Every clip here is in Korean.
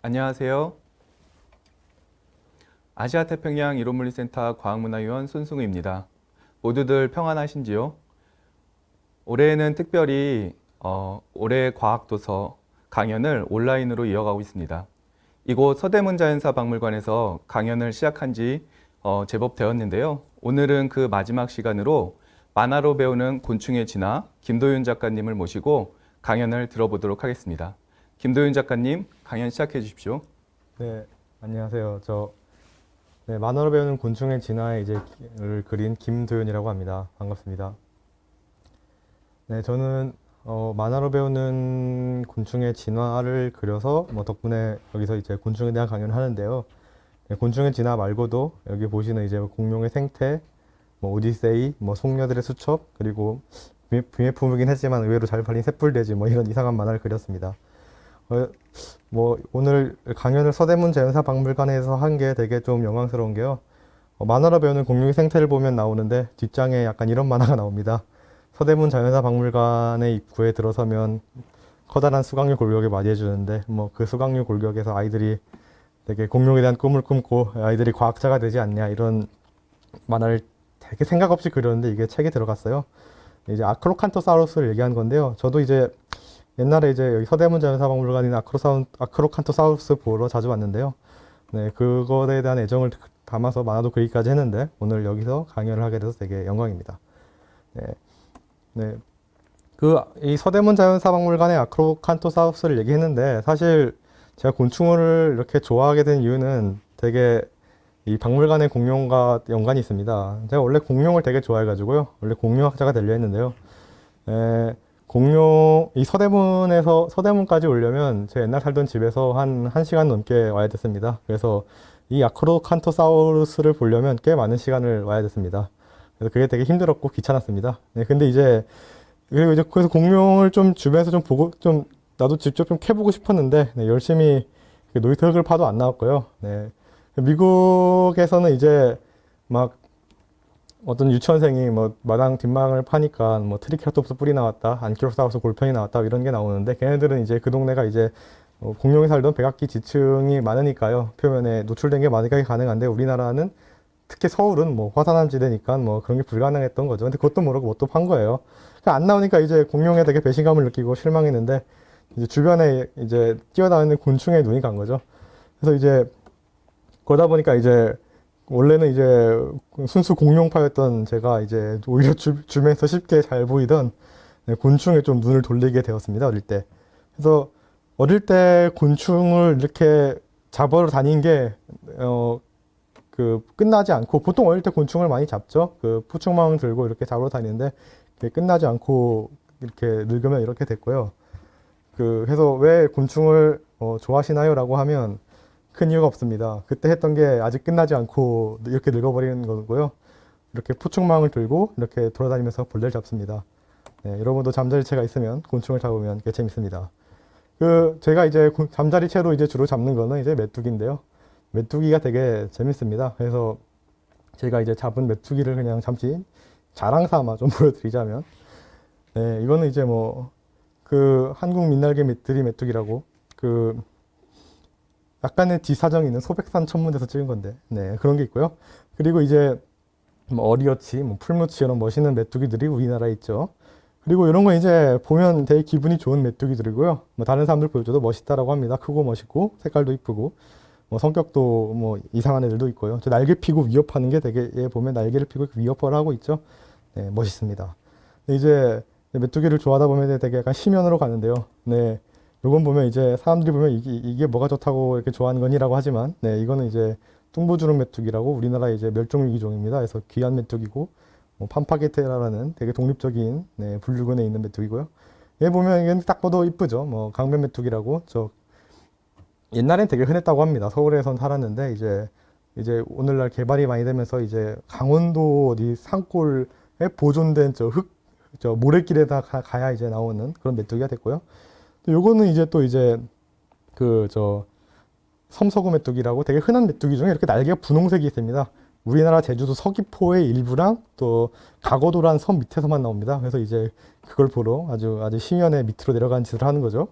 안녕하세요. 아시아태평양 이론물리센터 과학문화위원 손승우입니다. 모두들 평안하신지요? 올해에는 특별히 올해 과학도서 강연을 온라인으로 이어가고 있습니다. 이곳 서대문 자연사 박물관에서 강연을 시작한 지 제법 되었는데요. 오늘은 그 마지막 시간으로 만화로 배우는 곤충의 진화 김도윤 작가님을 모시고 강연을 들어보도록 하겠습니다. 김도윤 작가님, 강연 시작해 주십시오. 네, 안녕하세요. 만화로 배우는 곤충의 진화를 그린 김도윤이라고 합니다. 반갑습니다. 네, 저는 만화로 배우는 곤충의 진화를 그려서 덕분에 여기서 이제 곤충에 대한 강연을 하는데요. 네, 곤충의 진화 말고도 여기 보시는 이제 공룡의 생태, 오디세이, 속녀들의 수첩, 그리고 비매품이긴 했지만 의외로 잘 팔린 쇳불돼지 이런 이상한 만화를 그렸습니다. 오늘 강연을 서대문 자연사 박물관에서 한 게 되게 좀 영광스러운 게요. 만화로 배우는 공룡의 생태를 보면 나오는데 뒷장에 약간 이런 만화가 나옵니다. 서대문 자연사 박물관의 입구에 들어서면 커다란 수강류 골격을 맞이해 주는데 그 수강류 골격에서 아이들이 되게 공룡에 대한 꿈을 꿈고 아이들이 과학자가 되지 않냐 이런 만화를 되게 생각 없이 그렸는데 이게 책에 들어갔어요. 이제 아크로칸토사우루스를 얘기한 건데요. 저도 이제 옛날에 이제 여기 서대문 자연사 박물관에 있는 아크로칸토사우루스 보러 자주 왔는데요. 네, 그거에 대한 애정을 담아서 만화도 그리기까지 했는데 오늘 여기서 강연을 하게 돼서 되게 영광입니다. 이 서대문 자연사 박물관의 아크로칸토사우루스를 얘기했는데 사실 제가 곤충을 이렇게 좋아하게 된 이유는 되게 이 박물관의 공룡과 연관이 있습니다. 제가 원래 공룡을 되게 좋아해가지고요. 원래 공룡학자가 되려 했는데요. 이 서대문까지 오려면 제 옛날 살던 집에서 한 1시간 넘게 와야 됐습니다. 그래서 이 아크로칸토사우루스를 보려면 꽤 많은 시간을 와야 됐습니다. 그래서 그게 되게 힘들었고 귀찮았습니다. 그래서 공룡을 좀 주변에서 좀 보고, 나도 직접 좀 캐보고 싶었는데, 열심히 놀이터 흙을 파도 안 나왔고요. 미국에서는 이제 어떤 유치원생이 마당 뒷마당을 파니까 트리케라톱스 뿔이 나왔다, 안키로사우루스 골편이 나왔다 이런 게 나오는데 걔네들은 이제 그 동네가 이제 공룡이 살던 백악기 지층이 많으니까요. 표면에 노출된 게 많으니까 가능한데 우리나라는 특히 서울은 화산암 지대니까 그런 게 불가능했던 거죠. 근데 그것도 모르고 뭣도 판 거예요. 그러니까 안 나오니까 이제 공룡에 되게 배신감을 느끼고 실망했는데 이제 주변에 이제 뛰어다니는 곤충에 눈이 간 거죠. 그래서 이제 그러다 보니까 이제 원래는 이제 순수 공룡파였던 제가 이제 오히려 주변에서 쉽게 잘 보이던 곤충에 좀 눈을 돌리게 되었습니다. 어릴 때. 그래서 어릴 때 곤충을 이렇게 잡으러 다닌 게 끝나지 않고 보통 어릴 때 곤충을 많이 잡죠. 푸충망 들고 이렇게 잡으러 다니는데 끝나지 않고 이렇게 늙으면 이렇게 됐고요. 그래서 왜 곤충을 좋아하시나요? 라고 하면 큰 이유가 없습니다. 그때 했던 게 아직 끝나지 않고 이렇게 늙어버리는 거고요. 이렇게 푸충망을 들고 이렇게 돌아다니면서 벌레를 잡습니다. 여러분도 잠자리채가 있으면 곤충을 잡으면 꽤 재밌습니다. 제가 이제 잠자리채로 이제 주로 잡는 거는 이제 메뚜기인데요. 메뚜기가 되게 재밌습니다. 그래서 제가 이제 잡은 메뚜기를 그냥 잠시 자랑 삼아 좀 보여드리자면, 이거는 이제 한국 민날개 메뚜기 메뚜기라고 약간의 뒤사정이 있는 소백산 천문에서 찍은 건데, 그런 게 있고요. 그리고 이제 어리어치, 풀무치 이런 멋있는 메뚜기들이 우리나라에 있죠. 그리고 이런 거 이제 보면 되게 기분이 좋은 메뚜기들이고요. 다른 사람들 보여줘도 멋있다라고 합니다. 크고 멋있고 색깔도 이쁘고 성격도 이상한 애들도 있고요. 날개 피고 위협하는 게 되게 얘 보면 날개를 피고 위협을 하고 있죠. 멋있습니다. 이제 메뚜기를 좋아하다 보면 되게 약간 심연으로 가는데요. 요건 보면 이제 사람들이 보면 이게 뭐가 좋다고 이렇게 좋아하는 거니라고 하지만, 이거는 이제 뚱보주름 메뚜기라고 우리나라 이제 멸종위기종입니다. 그래서 귀한 메뚜기고, 판파게테라라는 되게 독립적인 분류군에 있는 메뚜기고요. 얘 보면 이게 딱 봐도 이쁘죠. 강변 메뚜기라고 옛날엔 되게 흔했다고 합니다. 서울에선 살았는데 이제 오늘날 개발이 많이 되면서 이제 강원도 어디 산골에 보존된 모래길에다 가야 이제 나오는 그런 메뚜기가 됐고요. 요거는 이제 또 이제 섬서구 메뚜기라고 되게 흔한 메뚜기 중에 이렇게 날개가 분홍색이 있습니다. 우리나라 제주도 서귀포의 일부랑 또 가거도라는 섬 밑에서만 나옵니다. 그래서 이제 그걸 보러 아주 심연의 밑으로 내려가는 짓을 하는 거죠.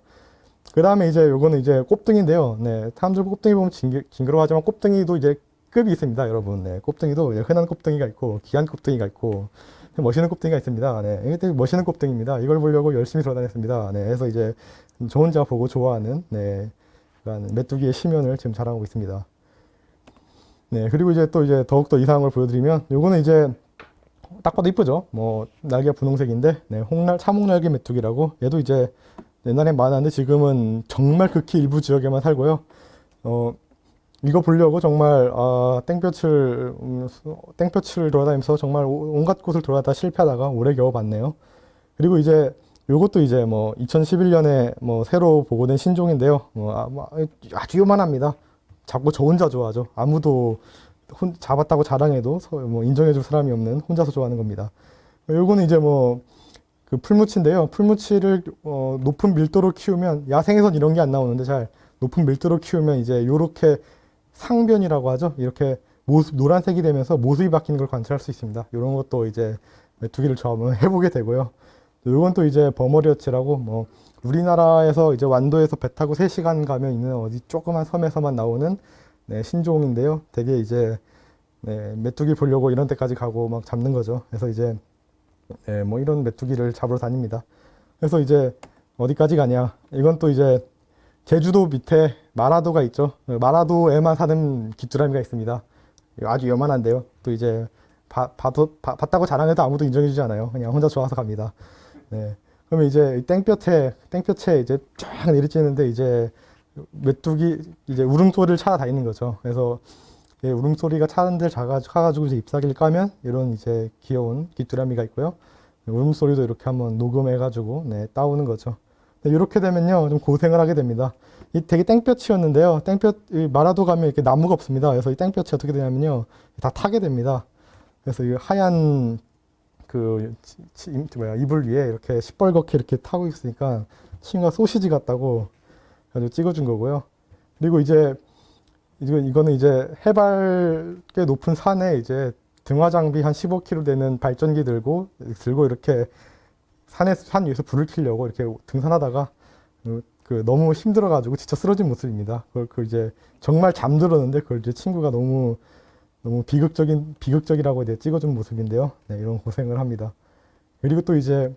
그 다음에 이제 요거는 이제 꼽등인데요. 네, 사람들 꼽등이 보면 징그러워하지만 꼽등이도 이제 급이 있습니다, 여러분. 네, 꼽등이도 흔한 꼽등이가 있고 귀한 꼽등이가 있고 멋있는 꼽등이가 있습니다. 네, 이게 되게 멋있는 꼽등입니다. 이걸 보려고 열심히 돌아다녔습니다. 네, 그래서 이제 저 혼자 보고 좋아하는 네, 그러니까 메뚜기의 심연을 지금 자랑하고 있습니다. 네, 그리고 이제 또 이제 더욱더 이상한 걸 보여드리면 요거는 이제 딱 봐도 이쁘죠? 뭐 날개가 분홍색인데 네, 사목날개 메뚜기라고 얘도 이제 옛날엔 많았는데 지금은 정말 극히 일부 지역에만 살고요. 이거 보려고 정말 땡볕을 돌아다니면서 정말 온갖 곳을 돌아다 실패하다가 올해 겨우 봤네요. 그리고 이제 요것도 이제 뭐 2011년에 뭐 새로 보고된 신종인데요. 아주 요만합니다. 자꾸 저 혼자 좋아하죠. 아무도 잡았다고 자랑해도 뭐 인정해줄 사람이 없는 혼자서 좋아하는 겁니다. 요거는 이제 뭐 그 풀무치인데요. 풀무치를 높은 밀도로 키우면 야생에선 이런 게 안 나오는데 잘 높은 밀도로 키우면 이제 요렇게 상변이라고 하죠. 이렇게 노란색이 되면서 모습이 바뀌는 걸 관찰할 수 있습니다. 이런 것도 이제 메뚜기를 좋아하면 해보게 되고요. 요건 또 이제 버머리어치라고 뭐 우리나라에서 이제 완도에서 배 타고 3시간 가면 있는 어디 조그만 섬에서만 나오는 네, 신종인데요. 되게 이제 네, 메뚜기 보려고 이런 데까지 가고 막 잡는 거죠. 그래서 이제 네, 뭐 이런 메뚜기를 잡으러 다닙니다. 그래서 이제 어디까지 가냐? 이건 또 이제 제주도 밑에 마라도가 있죠. 마라도에만 사는 귀뚜라미가 있습니다. 아주 요만한데요. 또 이제 봤다고 자랑해도 아무도 인정해주지 않아요. 그냥 혼자 좋아서 갑니다. 네. 그러면 이제 땡볕에 이제 쫙 내리쬐는데 이제 메뚜기 이제 울음소리를 찾아다니는 거죠. 그래서 울음소리가 차는 데를 가가지고 이제 잎사귀를 까면 이런 이제 귀여운 귀뚜라미가 있고요. 울음소리도 이렇게 한번 녹음해가지고 네, 따오는 거죠. 이렇게 되면요 좀 고생을 하게 됩니다. 이 되게 땡볕이었는데요. 마라도 가면 이렇게 나무가 없습니다. 그래서 이 땡볕이 어떻게 되냐면요 다 타게 됩니다. 그래서 이 하얀 그 이불 위에 이렇게 시뻘겋게 이렇게 타고 있으니까 친구가 소시지 같다고 아주 찍어준 거고요. 그리고 이제 이거는 이제 해발 꽤 높은 산에 이제 등화 장비 한 15kg 되는 발전기 들고 이렇게 산 위에서 불을 켜려고 이렇게 등산하다가 너무 힘들어가지고 지쳐 쓰러진 모습입니다. 그걸 이제 정말 잠들었는데 그걸 이제 친구가 너무 비극적이라고 이제 찍어준 모습인데요. 네, 이런 고생을 합니다. 그리고 또 이제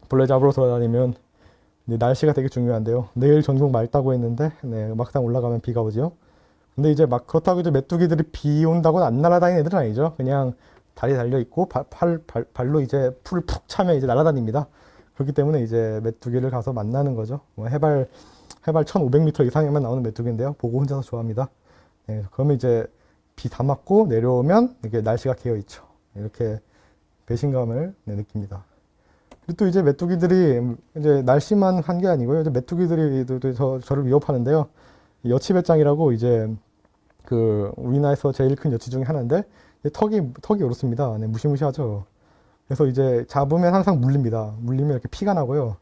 벌레 잡으러 돌아다니면 날씨가 되게 중요한데요. 내일 전국 맑다고 했는데 네, 막상 올라가면 비가 오죠. 근데 이제 막 그렇다고 이제 메뚜기들이 비 온다고 안 날아다니는 애들은 아니죠. 그냥 다리 달려 있고 발로 이제 풀을 푹 차면 이제 날아다닙니다. 그렇기 때문에 이제 메뚜기를 가서 만나는 거죠. 뭐 해발 1,500m 이상에만 나오는 메뚜기인데요. 보고 혼자서 좋아합니다. 네, 그러면 이제 비 다 맞고 내려오면 이렇게 날씨가 개어 있죠. 이렇게 배신감을 느낍니다. 그리고 또 이제 메뚜기들이 이제 날씨만 한 게 아니고요. 이제 메뚜기들이 저를 위협하는데요. 여치배짱이라고 이제 그 우리나라에서 제일 큰 여치 중에 하나인데 턱이 오렇습니다. 네, 무시무시하죠. 그래서 이제 잡으면 항상 물립니다. 물리면 이렇게 피가 나고요.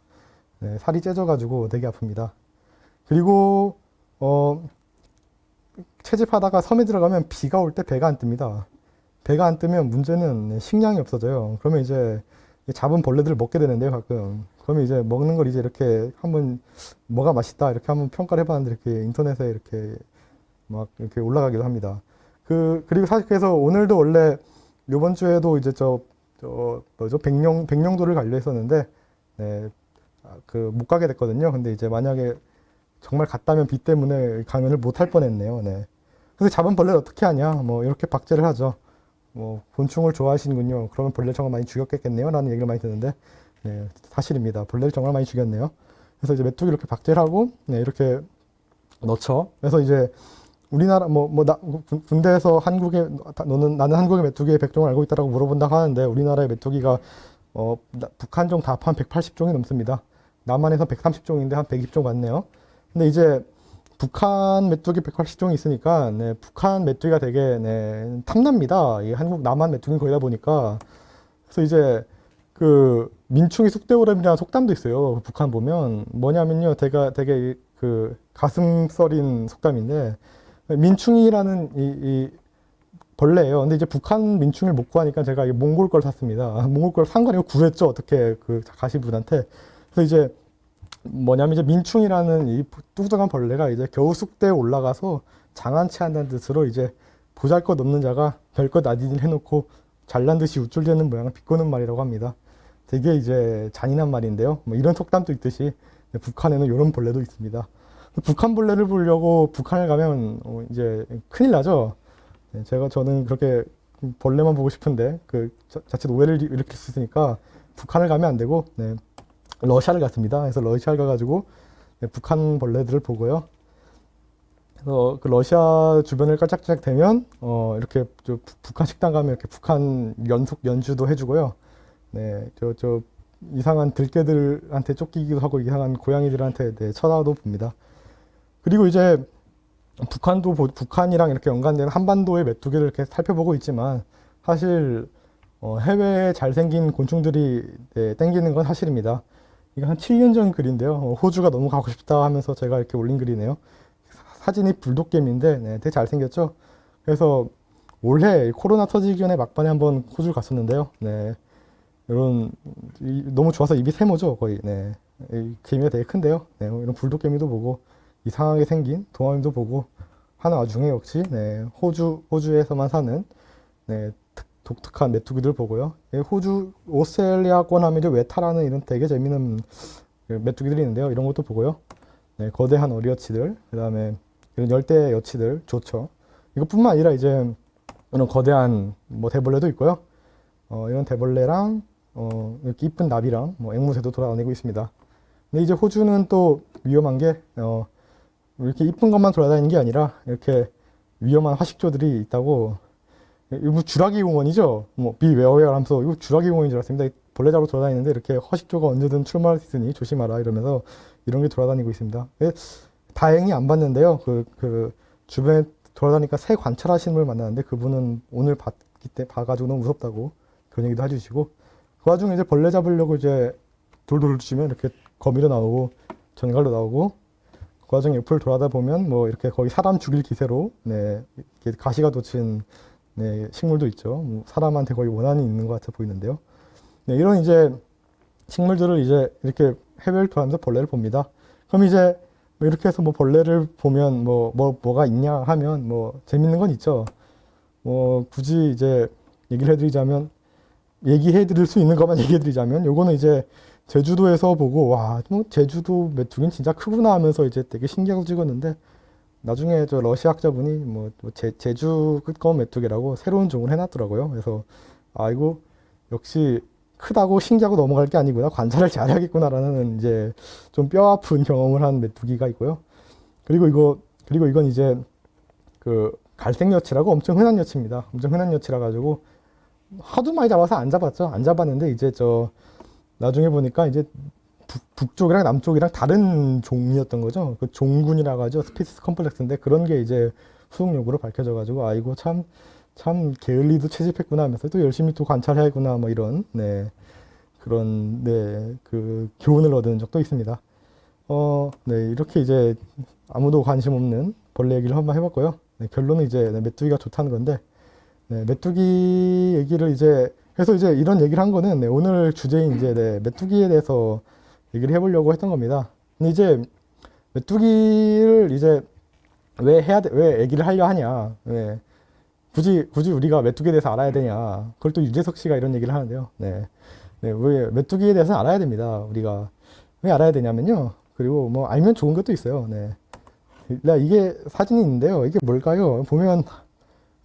네, 살이 째져가지고 되게 아픕니다. 그리고 채집하다가 섬에 들어가면 비가 올 때 배가 안 뜹니다. 배가 안 뜨면 문제는 식량이 없어져요. 그러면 이제 잡은 벌레들을 먹게 되는데요, 가끔. 그러면 이제 먹는 걸 이제 이렇게 한번 뭐가 맛있다 이렇게 한번 평가를 해봤는데 이렇게 인터넷에 이렇게 막 이렇게 올라가기도 합니다. 그리고 사실 그래서 오늘도 원래 요번 주에도 이제 백령도를 가려 했었는데 네, 못 가게 됐거든요. 근데 이제 만약에 정말 갔다면 비 때문에 강연을 못 할 뻔했네요. 네. 그래서 잡은 벌레를 어떻게 하냐? 뭐 이렇게 박제를 하죠. 뭐 곤충을 좋아하시는군요. 그러면 벌레를 정말 많이 죽였겠네요. 라는 얘기를 많이 듣는데 네, 사실입니다. 벌레를 정말 많이 죽였네요. 그래서 이제 메뚜기 이렇게 박제를 하고 네, 이렇게 넣죠. 그래서 이제 우리나라 군대에서 나는 한국의 메뚜기의 100종을 알고 있다라고 물어본다고 하는데 우리나라의 메뚜기가 북한종 다 합한 180종이 넘습니다. 남한에서 130종인데 한 120종 맞네요. 근데 이제 북한 메뚜기 180종이 있으니까 네, 북한 메뚜기가 되게 네, 탐납니다. 이 한국 남한 메뚜기 거기다 보니까 그래서 이제 그 민충이 쑥대오름이라는 속담도 있어요. 북한 보면 뭐냐면요, 되게 그 가슴 썰인 속담인데 민충이라는 이 벌레예요. 근데 이제 북한 민충이를 못 구하니까 제가 이 몽골 걸 샀습니다. 몽골 걸 산 거 아니고 구했죠. 어떻게 그 가시분한테. 그래서 이제 뭐냐면 이제 민충이라는 이 뚱뚱한 벌레가 이제 겨우 쑥대에 올라가서 장한치 한다는 뜻으로 이제 보잘것없는 자가 별것 아닌 일 해놓고 잘난 듯이 우쭐대는 모양을 비꼬는 말이라고 합니다. 되게 이제 잔인한 말인데요. 뭐 이런 속담도 있듯이 북한에는 이런 벌레도 있습니다. 북한 벌레를 보려고 북한을 가면 이제 큰일 나죠. 저는 그렇게 벌레만 보고 싶은데 그 자칫 오해를 일으킬 수 있으니까 북한을 가면 안 되고 러시아를 갔습니다. 그래서 러시아를 가가지고 북한 벌레들을 보고요. 그래서 그 러시아 주변을 깔짝짝 대면 이렇게 북한 식당 가면 이렇게 북한 연주도 해주고요. 네, 저 이상한 들개들한테 쫓기기도 하고 이상한 고양이들한테 쳐다도 봅니다. 그리고 이제 북한이랑 이렇게 연관된 한반도의 메뚜기를 이렇게 살펴보고 있지만 사실 해외에 잘생긴 곤충들이 땡기는 건 사실입니다. 이거 한 7년 전 글인데요. 호주가 너무 가고 싶다 하면서 제가 이렇게 올린 글이네요. 사진이 불독개미인데 되게 잘생겼죠. 그래서 올해 코로나 터지기 전에 막판에 한번 호주를 갔었는데요. 이런 너무 좋아서 입이 세모죠 거의. 이 개미가 되게 큰데요. 이런 불독개미도 보고 이상하게 생긴 도마뱀도 보고 하는 와중에 역시 호주에서만 사는 독특한 메뚜기들 보고요. 호주 오스트레일리아권 하면 이제 웨타라는 이런 되게 재밌는 메뚜기들이 있는데요. 이런 것도 보고요. 거대한 어리여치들, 그다음에 이런 열대 여치들 좋죠. 이것뿐만 아니라 이제 이런 거대한 뭐 대벌레도 있고요. 이런 대벌레랑 이렇게 이쁜 나비랑 뭐 앵무새도 돌아다니고 있습니다. 근데 이제 호주는 또 위험한 게 이렇게 이쁜 것만 돌아다니는 게 아니라 이렇게 위험한 화식조들이 있다고. 이거 주라기 공원이죠. 뭐 비웨어웨어 하면서 이거 주라기 공원인 줄 알았습니다. 벌레 잡으러 돌아다니는데 이렇게 화식조가 언제든 출몰할 수 있으니 조심하라 이러면서 이런 게 돌아다니고 있습니다. 다행히 안 봤는데요. 그 주변에 돌아다니까 새 관찰하시는 분을 만났는데 그분은 오늘 봐가지고 너무 무섭다고 그런 얘기도 해주시고, 그 와중에 이제 벌레 잡으려고 이제 돌돌 치면 이렇게 거미도 나오고 전갈도 나오고, 그 와중에 옆을 돌아다 보면 뭐 이렇게 거의 사람 죽일 기세로 이렇게 가시가 돋친 식물도 있죠. 뭐 사람한테 거의 원한이 있는 것 같아 보이는데요. 이런 이제 식물들을 이제 이렇게 해외를 돌아다니면서 벌레를 봅니다. 그럼 이제 뭐 이렇게 해서 뭐 벌레를 보면 뭐가 있냐 하면 뭐 재밌는 건 있죠. 뭐 굳이 이제 얘기해 드릴 수 있는 것만 얘기해 드리자면, 요거는 이제 제주도에서 보고 와, 뭐 제주도 메뚜기는 진짜 크구나 하면서 이제 되게 신기하게 찍었는데, 나중에 저 러시아 학자분이 뭐 제주 끝검 메뚜기라고 새로운 종을 해놨더라고요. 그래서 이거 역시 크다고 신기하고 넘어갈 게 아니구나, 관찰을 잘해야겠구나라는 이제 좀 뼈아픈 경험을 한 메뚜기가 있고요. 그리고 이건 이제 그 갈색 여치라고 엄청 흔한 여치입니다. 엄청 흔한 여치라 가지고 하도 많이 잡아서 안 잡았죠. 안 잡았는데 이제 나중에 보니까 이제 북쪽이랑 남쪽이랑 다른 종이었던 거죠. 그 종군이라고 하죠. 스피시스 컴플렉스인데 그런 게 이제 후속력으로 밝혀져 가지고 이거 참 게을리도 채집했구나 하면서 또 열심히 또 관찰해야겠구나 뭐 이런 그런 그 교훈을 얻은 적도 있습니다. 이렇게 이제 아무도 관심 없는 벌레 얘기를 한번 해봤고요. 결론은 이제 메뚜기가 좋다는 건데, 메뚜기 얘기를 이제 해서 이제 이런 얘기를 한 거는 오늘 주제인 이제 메뚜기에 대해서 얘기를 해보려고 했던 겁니다. 근데 이제 메뚜기를 이제 왜 얘기를 하려 하냐, 굳이 우리가 메뚜기에 대해서 알아야 되냐, 그걸 또 유재석 씨가 이런 얘기를 하는데요. 왜 메뚜기에 대해서는 알아야 됩니다. 우리가 왜 알아야 되냐면요. 그리고 뭐 알면 좋은 것도 있어요. 이게 사진이 있는데요. 이게 뭘까요? 보면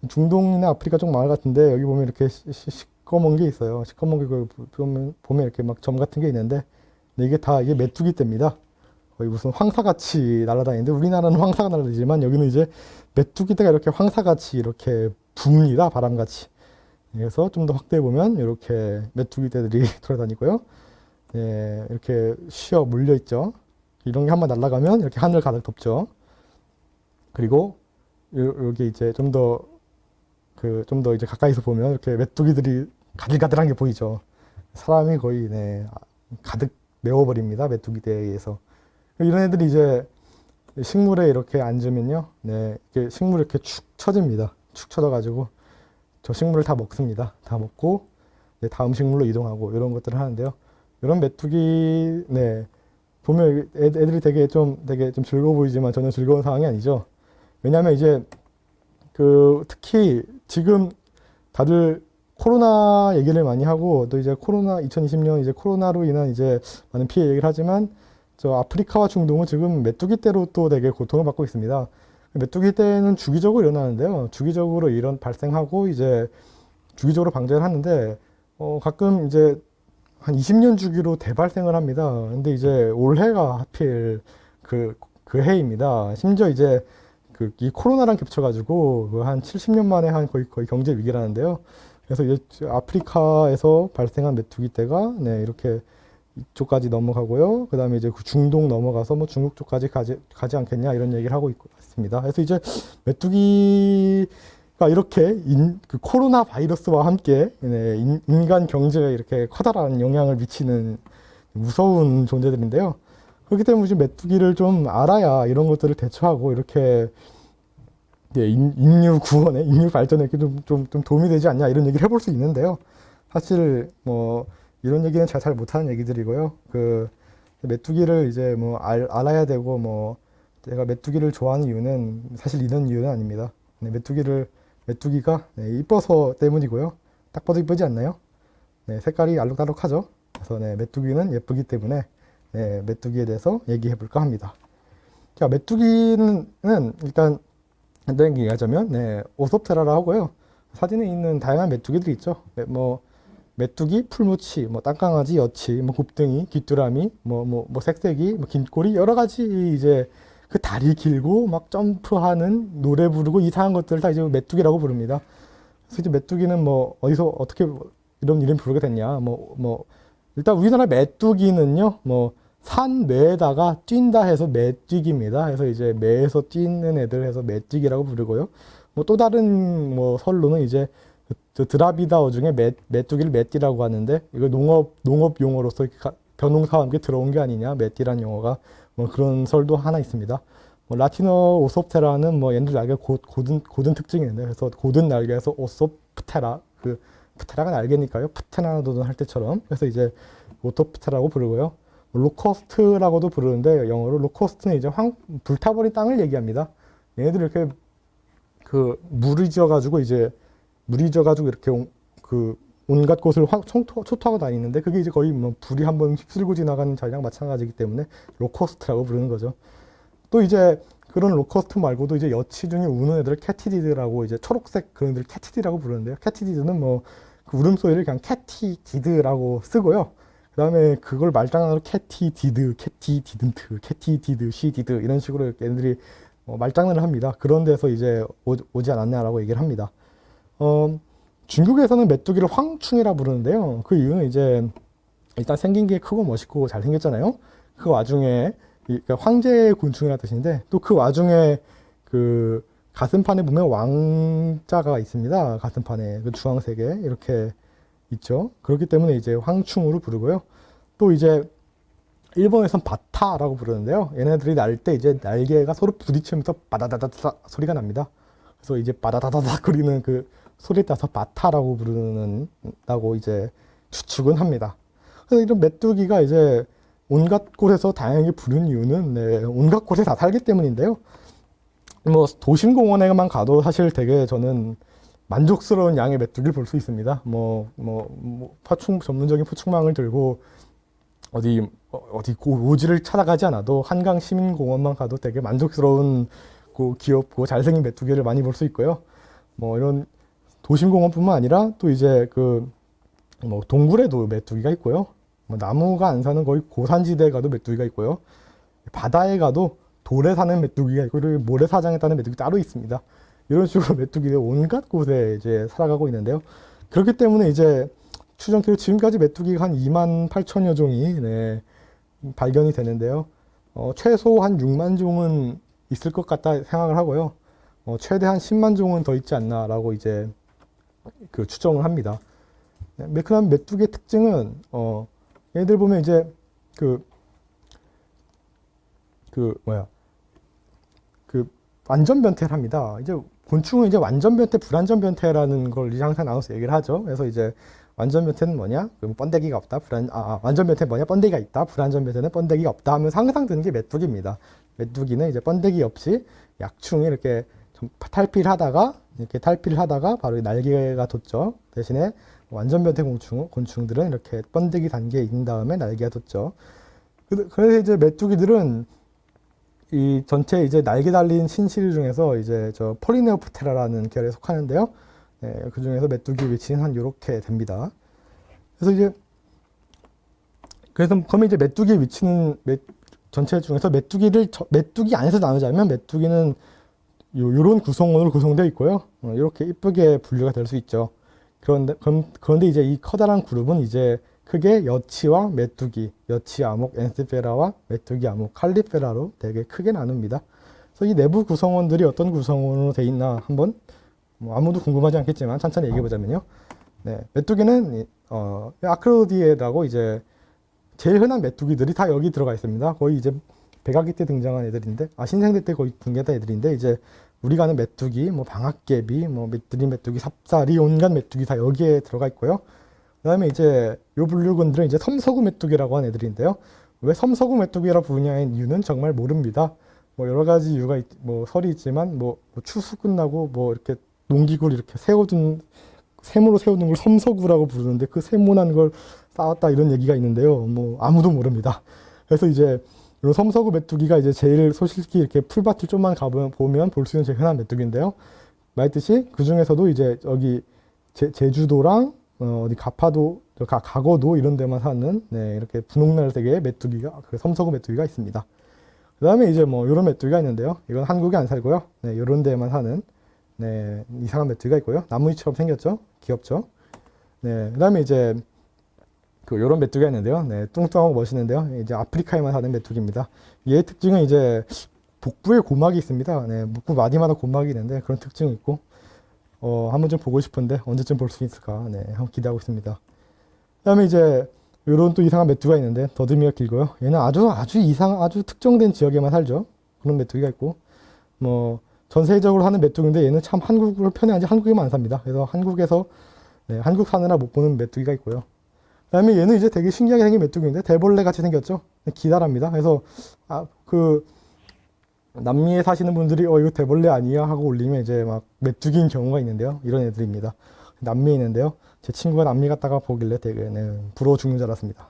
중동이나 아프리카 쪽 마을 같은데 여기 보면 이렇게 시꺼먼 게 있어요. 시꺼먼 게 보면 이렇게 막 점 같은 게 있는데, 이게 메뚜기 떼입니다. 거의 무슨 황사같이 날아다니는데, 우리나라는 황사가 날아다니지만 여기는 이제 메뚜기 떼가 이렇게 황사같이 이렇게 붑니다. 바람같이. 그래서 좀 더 확대해 보면 이렇게 메뚜기 떼들이 돌아다니고요. 이렇게 쉬어 물려 있죠. 이런 게 한번 날아가면 이렇게 하늘 가득 덮죠. 그리고 여기 이제 좀 더 이제 가까이서 보면 이렇게 메뚜기들이 가들가들한 게 보이죠. 사람이 거의 가득 메워버립니다. 메뚜기 떼에 의해서. 이런 애들이 이제 식물에 이렇게 앉으면요, 이렇게 식물이 이렇게 축 처집니다. 축 처져가지고 저 식물을 다 먹습니다. 다 먹고 다음 식물로 이동하고 이런 것들을 하는데요. 이런 메뚜기, 보면 애들이 되게 좀 즐거워 보이지만 전혀 즐거운 상황이 아니죠. 왜냐하면 이제 그 특히 지금 다들 코로나 얘기를 많이 하고 또 이제 코로나 2020년 이제 코로나로 인한 이제 많은 피해 얘기를 하지만 저 아프리카와 중동은 지금 메뚜기 떼로 또 되게 고통을 받고 있습니다. 메뚜기 떼는 주기적으로 일어나는데요. 주기적으로 이런 발생하고 이제 주기적으로 방제를 하는데 가끔 이제 한 20년 주기로 대발생을 합니다. 근데 이제 올해가 하필 그 해입니다. 심지어 이제 이 코로나랑 겹쳐가지고 그한 70년 만에 한 거의 경제 위기라는데요. 그래서 이제 아프리카에서 발생한 메뚜기 떼가 네, 이렇게 이쪽까지 넘어가고요. 그 다음에 이제 그 중동 넘어가서 뭐 중국 쪽까지 가지 않겠냐 이런 얘기를 하고 있습니다. 그래서 이제 메뚜기가 이렇게 그 코로나 바이러스와 함께 네, 인간 경제에 이렇게 커다란 영향을 미치는 무서운 존재들인데요. 그렇기 때문에 이제 메뚜기를 좀 알아야 이런 것들을 대처하고 이렇게 네, 인류 구원에, 인류 발전에 좀 도움이 되지 않냐 이런 얘기를 해볼 수 있는데요. 사실 뭐 이런 얘기는 잘 못하는 얘기들이고요. 그 메뚜기를 이제 뭐 알아야 되고 뭐 제가 메뚜기를 좋아하는 이유는 사실 이런 이유는 아닙니다. 네, 메뚜기가 네, 이뻐서 때문이고요. 딱 봐도 이쁘지 않나요? 네, 색깔이 알록달록하죠. 그래서 네, 메뚜기는 예쁘기 때문에 네, 메뚜기에 대해서 얘기해 볼까 합니다. 자, 메뚜기는 일단 간단히 얘기하자면 네, 오섭테라라 하고요. 사진에 있는 다양한 메뚜기들이 있죠. 뭐 메뚜기, 풀무치, 뭐 땅강아지, 여치, 뭐 곱등이, 귀뚜라미, 뭐 색색이, 뭐 긴꼬리 여러 가지 이제 그 다리 길고 막 점프하는 노래 부르고 이상한 것들을 다 이제 메뚜기라고 부릅니다. 그래서 이제 메뚜기는 뭐 어디서 어떻게 이런 이름 부르게 됐냐? 일단 우리나라 메뚜기는요, 뭐 산매에다가 뛴다 해서 메뛰기입니다. 그래서 이제 매에서 뛰는 애들 해서 메뛰기라고 부르고요. 뭐 또 다른 뭐 설로는 이제 저 드라비다어 중에 메뚜기를 메띠라고 하는데 이거 농업 용어로서 벼농사와 함께 들어온 게 아니냐 메띠란 용어가 뭐 그런 설도 하나 있습니다. 뭐 라틴어 오소프테라는 뭐 얘네들 날개 고든 특징이 있는데 그래서 고든 날개에서 오소프테라 그 프테라가 날개니까요. 프테나도든 할 때처럼 그래서 이제 오토프테라고 부르고요. 로커스트라고도 부르는데 영어로 로커스트는 이제 불타버린 땅을 얘기합니다. 얘네들 이렇게 물이 져가지고 이렇게 그 온갖 곳을 초토하고 다니는데 그게 이제 거의 뭐 불이 한번 휩쓸고 지나가는 자리랑 마찬가지이기 때문에 로커스트라고 부르는 거죠. 또 이제 그런 로커스트 말고도 이제 여치 중에 우는 애들을 캐티디드라고 이제 초록색 그런 애들 캐티디라고 부르는데요. 캐티디드는 뭐 그 울음소리를 그냥 캐티디드라고 쓰고요. 그 다음에 그걸 말장난으로 캐티디드, 캐티디든트, 캐티디드, 시디드 이런 식으로 얘네들이 말장난을 합니다. 그런 데서 이제 오지 않았냐라고 얘기를 합니다. 중국에서는 메뚜기를 황충이라 부르는데요. 그 이유는 이제 일단 생긴 게 크고 멋있고 잘생겼잖아요. 그 와중에 그러니까 황제 곤충이라는 뜻인데 또 그 와중에 그 가슴판에 보면 왕자가 있습니다. 가슴판에 그 주황색에 이렇게 있죠. 그렇기 때문에 이제 황충으로 부르고요. 또 이제 일본에선 바타라고 부르는데요. 얘네들이 날 때 이제 날개가 서로 부딪히면서 바다다다다 소리가 납니다. 그래서 이제 바다다다다 거리는 그 소리에 따라서 바타라고 부르는다고 이제 추측은 합니다. 그래서 이런 메뚜기가 이제 온갖 곳에서 다양하게 부르는 이유는 네, 온갖 곳에 다 살기 때문인데요. 뭐 도심공원에만 가도 사실 되게 저는 만족스러운 양의 메뚜기를 볼 수 있습니다. 전문적인 포충망을 들고 어디 오지를 찾아가지 않아도 한강 시민공원만 가도 되게 만족스러운 귀엽고 잘생긴 메뚜기를 많이 볼 수 있고요. 뭐 이런 도심공원뿐만 아니라 또 이제 뭐 동굴에도 메뚜기가 있고요. 뭐 나무가 안 사는 거의 고산지대에 가도 메뚜기가 있고요. 바다에 가도 돌에 사는 메뚜기가 있고 그리고 모래사장에 사는 메뚜기 따로 있습니다. 이런 식으로 메뚜기들 온갖 곳에 이제 살아가고 있는데요. 그렇기 때문에 이제 추정키로 지금까지 메뚜기가 한 28,000여 종이 네, 발견이 되는데요. 최소 한 6만 종은 있을 것 같다 생각을 하고요. 최대 한 10만 종은 더 있지 않나라고 이제 추정을 합니다. 네, 그다음 메뚜기의 특징은 얘들 보면 이제 완전 변태를 합니다. 이제 곤충은 이제 완전 변태, 불완전 변태라는 걸 이제 항상 나눠서 얘기를 하죠. 그래서 이제 완전 변태는 뭐냐? 그럼 번데기가 없다. 완전 변태는 뭐냐? 번데기가 있다. 불완전 변태는 번데기가 없다 하면 항상 드는 게 메뚜기입니다. 메뚜기는 이제 번데기 없이 약충이 이렇게 탈피를 하다가 바로 날개가 돋죠. 대신에 완전 변태 곤충들은 이렇게 번데기 단계에 있는 다음에 날개가 돋죠. 그래서 이제 메뚜기들은 이 전체 이제 날개 달린 신실 중에서 이제 저 폴리네오프테라라는 계열에 속하는데요. 네, 그 중에서 메뚜기 위치는 한 요렇게 됩니다. 그래서 그러면 이제 메뚜기의 위치는 전체 중에서 메뚜기 안에서 나누자면 메뚜기는 요런 구성원으로 구성되어 있고요. 이렇게 이쁘게 분류가 될 수 있죠. 그런데 이제 이 커다란 그룹은 이제 크게 여치와 메뚜기, 여치 암흑 엔시페라와 메뚜기 암흑 칼리페라로 되게 크게 나눕니다. 그래서 이 내부 구성원들이 어떤 구성원으로 돼 있나 한번 아무도 궁금하지 않겠지만 천천히 얘기해 보자면요. 네, 메뚜기는 아크로디에라고 이제 제일 흔한 메뚜기들이 다 여기 들어가 있습니다. 거의 이제 백아기 때 등장한 애들인데, 신생대 때 거의 등장한 애들인데, 이제 우리가 아는 메뚜기, 방앗개비, 밑들이 메뚜기, 삽살이, 온갖 메뚜기 다 여기에 들어가 있고요. 그 다음에 이제 요 분류군들은 이제 섬서구 메뚜기라고 하는 애들인데요. 왜 섬서구 메뚜기라 부르냐의 이유는 정말 모릅니다. 여러 가지 이유가 설이 있지만 추수 끝나고 이렇게 농기구를 이렇게 세모로 세우는 걸 섬서구라고 부르는데 그 세모난 걸 쌓았다 이런 얘기가 있는데요. 아무도 모릅니다. 그래서 이제 이 섬서구 메뚜기가 이제 제일 소실히 이렇게 풀밭을 좀만 가보면 볼 수 있는 제일 흔한 메뚜기인데요. 말했듯이 그 중에서도 이제 여기 제주도랑 어디 가거도 이런 데만 사는 이렇게 분홍날색의 메뚜기가 섬서구 메뚜기가 있습니다. 그 다음에 이제 이런 메뚜기가 있는데요. 이건 한국에 안 살고요. 이런 데만 사는 이상한 메뚜기가 있고요. 나무위처럼 생겼죠. 귀엽죠. 그 다음에 이제 요런 메뚜기가 있는데요. 뚱뚱하고 멋있는데요. 이제 아프리카에만 사는 메뚜기입니다. 얘의 특징은 이제 복부에 고막이 있습니다. 복부 마디마다 고막이 있는데 그런 특징이 있고 한번 좀 보고 싶은데 언제쯤 볼 수 있을까 한번 기대하고 있습니다. 그 다음에 이제 요런 또 이상한 메뚜기가 있는데 더듬이가 길고요. 얘는 아주 특정된 지역에만 살죠. 그런 메뚜기가 있고 전 세계적으로 하는 메뚜기인데 얘는 참 한국을 편애하지 한국에만 안 삽니다. 그래서 한국에서 한국 사느라 못 보는 메뚜기가 있고요. 그 다음에 얘는 이제 되게 신기하게 생긴 메뚜기인데 대벌레 같이 생겼죠. 기다랍니다. 그래서 남미에 사시는 분들이 이거 대벌레 아니야 하고 올리면 이제 막 메뚜기인 경우가 있는데요. 이런 애들입니다. 남미에 있는데요. 제 친구가 남미 갔다가 보길래 되게 부러워 죽는 줄 알았습니다.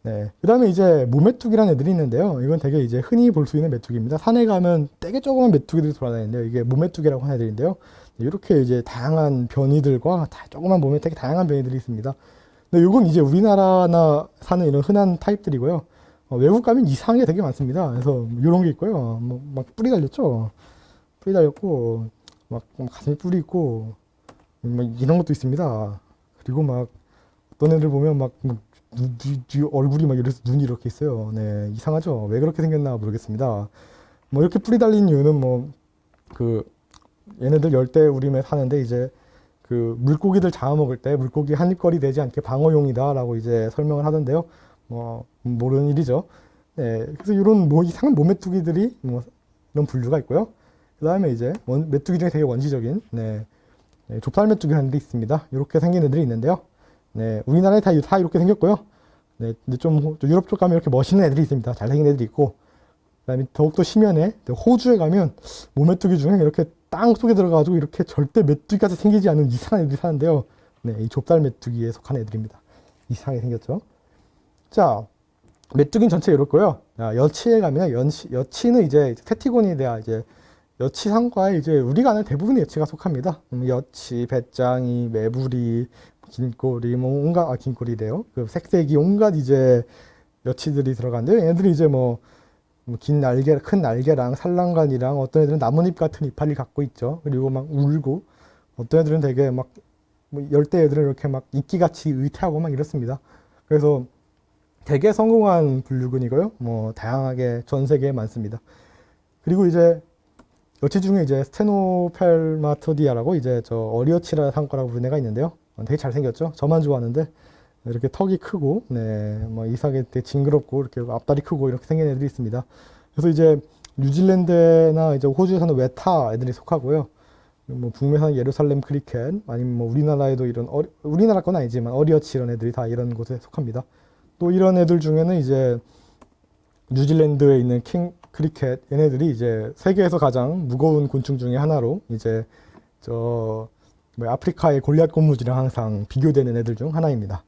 그 다음에 이제 모메뚜기라는 애들이 있는데요. 이건 되게 이제 흔히 볼 수 있는 메뚜기입니다. 산에 가면 되게 조그만 메뚜기들이 돌아다니는데요. 이게 모메뚜기라고 하는 애들인데요. 이렇게 이제 다양한 변이들과 조그만 몸에 되게 다양한 변이들이 있습니다. 근데 이건 이제 우리나라나 사는 이런 흔한 타입들이고요. 외국 가면 이상한 게 되게 많습니다. 그래서 이런 게 있고요. 막 뿔이 달렸죠. 뿔이 달렸고 막 가슴에 뿔이 있고 이런 것도 있습니다. 그리고 어떤 애들 보면 얼굴이 이래서 눈이 이렇게 있어요. 이상하죠. 왜 그렇게 생겼나 모르겠습니다. 이렇게 뿔이 달린 이유는 얘네들 열대우림에 사는데 이제 물고기들 잡아먹을 때 물고기 한입거리 되지 않게 방어용이다라고 이제 설명을 하던데요. 모르는 일이죠. 그래서 이런 이상한 모메뚜기들이 이런 분류가 있고요. 그 다음에 이제 메뚜기 중에 되게 원시적인 좁쌀 메뚜기라는 데 있습니다. 이렇게 생긴 애들이 있는데요. 우리나라에 다 이렇게 생겼고요. 근데 좀 유럽 쪽 가면 이렇게 멋있는 애들이 있습니다. 잘생긴 애들이 있고, 그다음에 더욱더 심연에 호주에 가면 모메뚜기 중에 이렇게 땅 속에 들어가가지고 이렇게 절대 메뚜기같이 생기지 않는 이상한 애들이 사는데요. 이 좁쌀 메뚜기에 속한 애들입니다. 이상하게 생겼죠. 자, 메뚜기는 전체 이렇고요. 여치에 가면 여치는 이제 테티고니데아 이제 여치상과에 이제 우리가 아는 대부분의 여치가 속합니다. 여치, 배짱이, 매부리, 긴꼬리, 긴꼬리래요. 색색이 온갖 이제 여치들이 들어가는데 얘네들이 이제 긴 날개, 큰 날개랑 산란관이랑 어떤 애들은 나뭇잎 같은 이파리를 갖고 있죠. 그리고 울고 어떤 애들은 되게 열대 애들은 이렇게 이끼같이 의태하고 이렇습니다. 그래서 되게 성공한 분류군이고요. 다양하게 전 세계에 많습니다. 그리고 이제 여치 중에 이제 스테노펠마토디아라고 이제 어리여치라 상과라고 부르는 애가 있는데요. 되게 잘생겼죠. 저만 좋아하는데 이렇게 턱이 크고 이상하게 되게 징그럽고 이렇게 앞다리 크고 이렇게 생긴 애들이 있습니다. 그래서 이제 뉴질랜드나 이제 호주에 사는 웨타 애들이 속하고요. 뭐 북미산 예루살렘 크리켓, 아니면 뭐 우리나라에도 이런 우리나라 건 아니지만 어리어치 이런 애들이 다 이런 곳에 속합니다. 또 이런 애들 중에는 이제 뉴질랜드에 있는 킹 크리켓, 얘네들이 이제 세계에서 가장 무거운 곤충 중에 하나로 이제 아프리카의 골리앗 고무줄이랑 항상 비교되는 애들 중 하나입니다.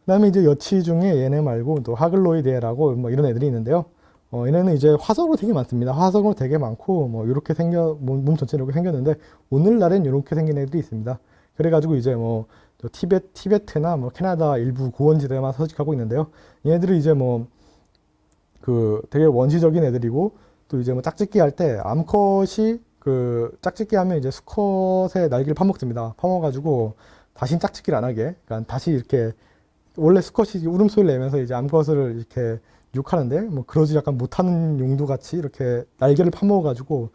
그다음에 이제 여치 중에 얘네 말고 또 하글로이데라고 뭐 이런 애들이 있는데요. 얘네는 이제 화석으로 되게 많습니다. 화석으로 되게 많고 뭐 이렇게 몸 전체 이렇게 생겼는데 오늘날엔 이렇게 생긴 애들이 있습니다. 그래가지고 이제 뭐 티베트나 뭐 캐나다 일부 고원지대만 서식하고 있는데요. 얘네들이 이제 뭐 그 되게 원시적인 애들이고 또 이제 뭐 짝짓기 할 때 암컷이 그 짝짓기 하면 이제 수컷의 날개를 파먹습니다. 파먹어가지고 다시 짝짓기를 안 하게, 그러니까 다시 이렇게 원래 수컷이 울음소리를 내면서 이제 암컷을 이렇게 유혹하는데 뭐 그러지 약간 못하는 용도 같이 이렇게 날개를 파먹어가지고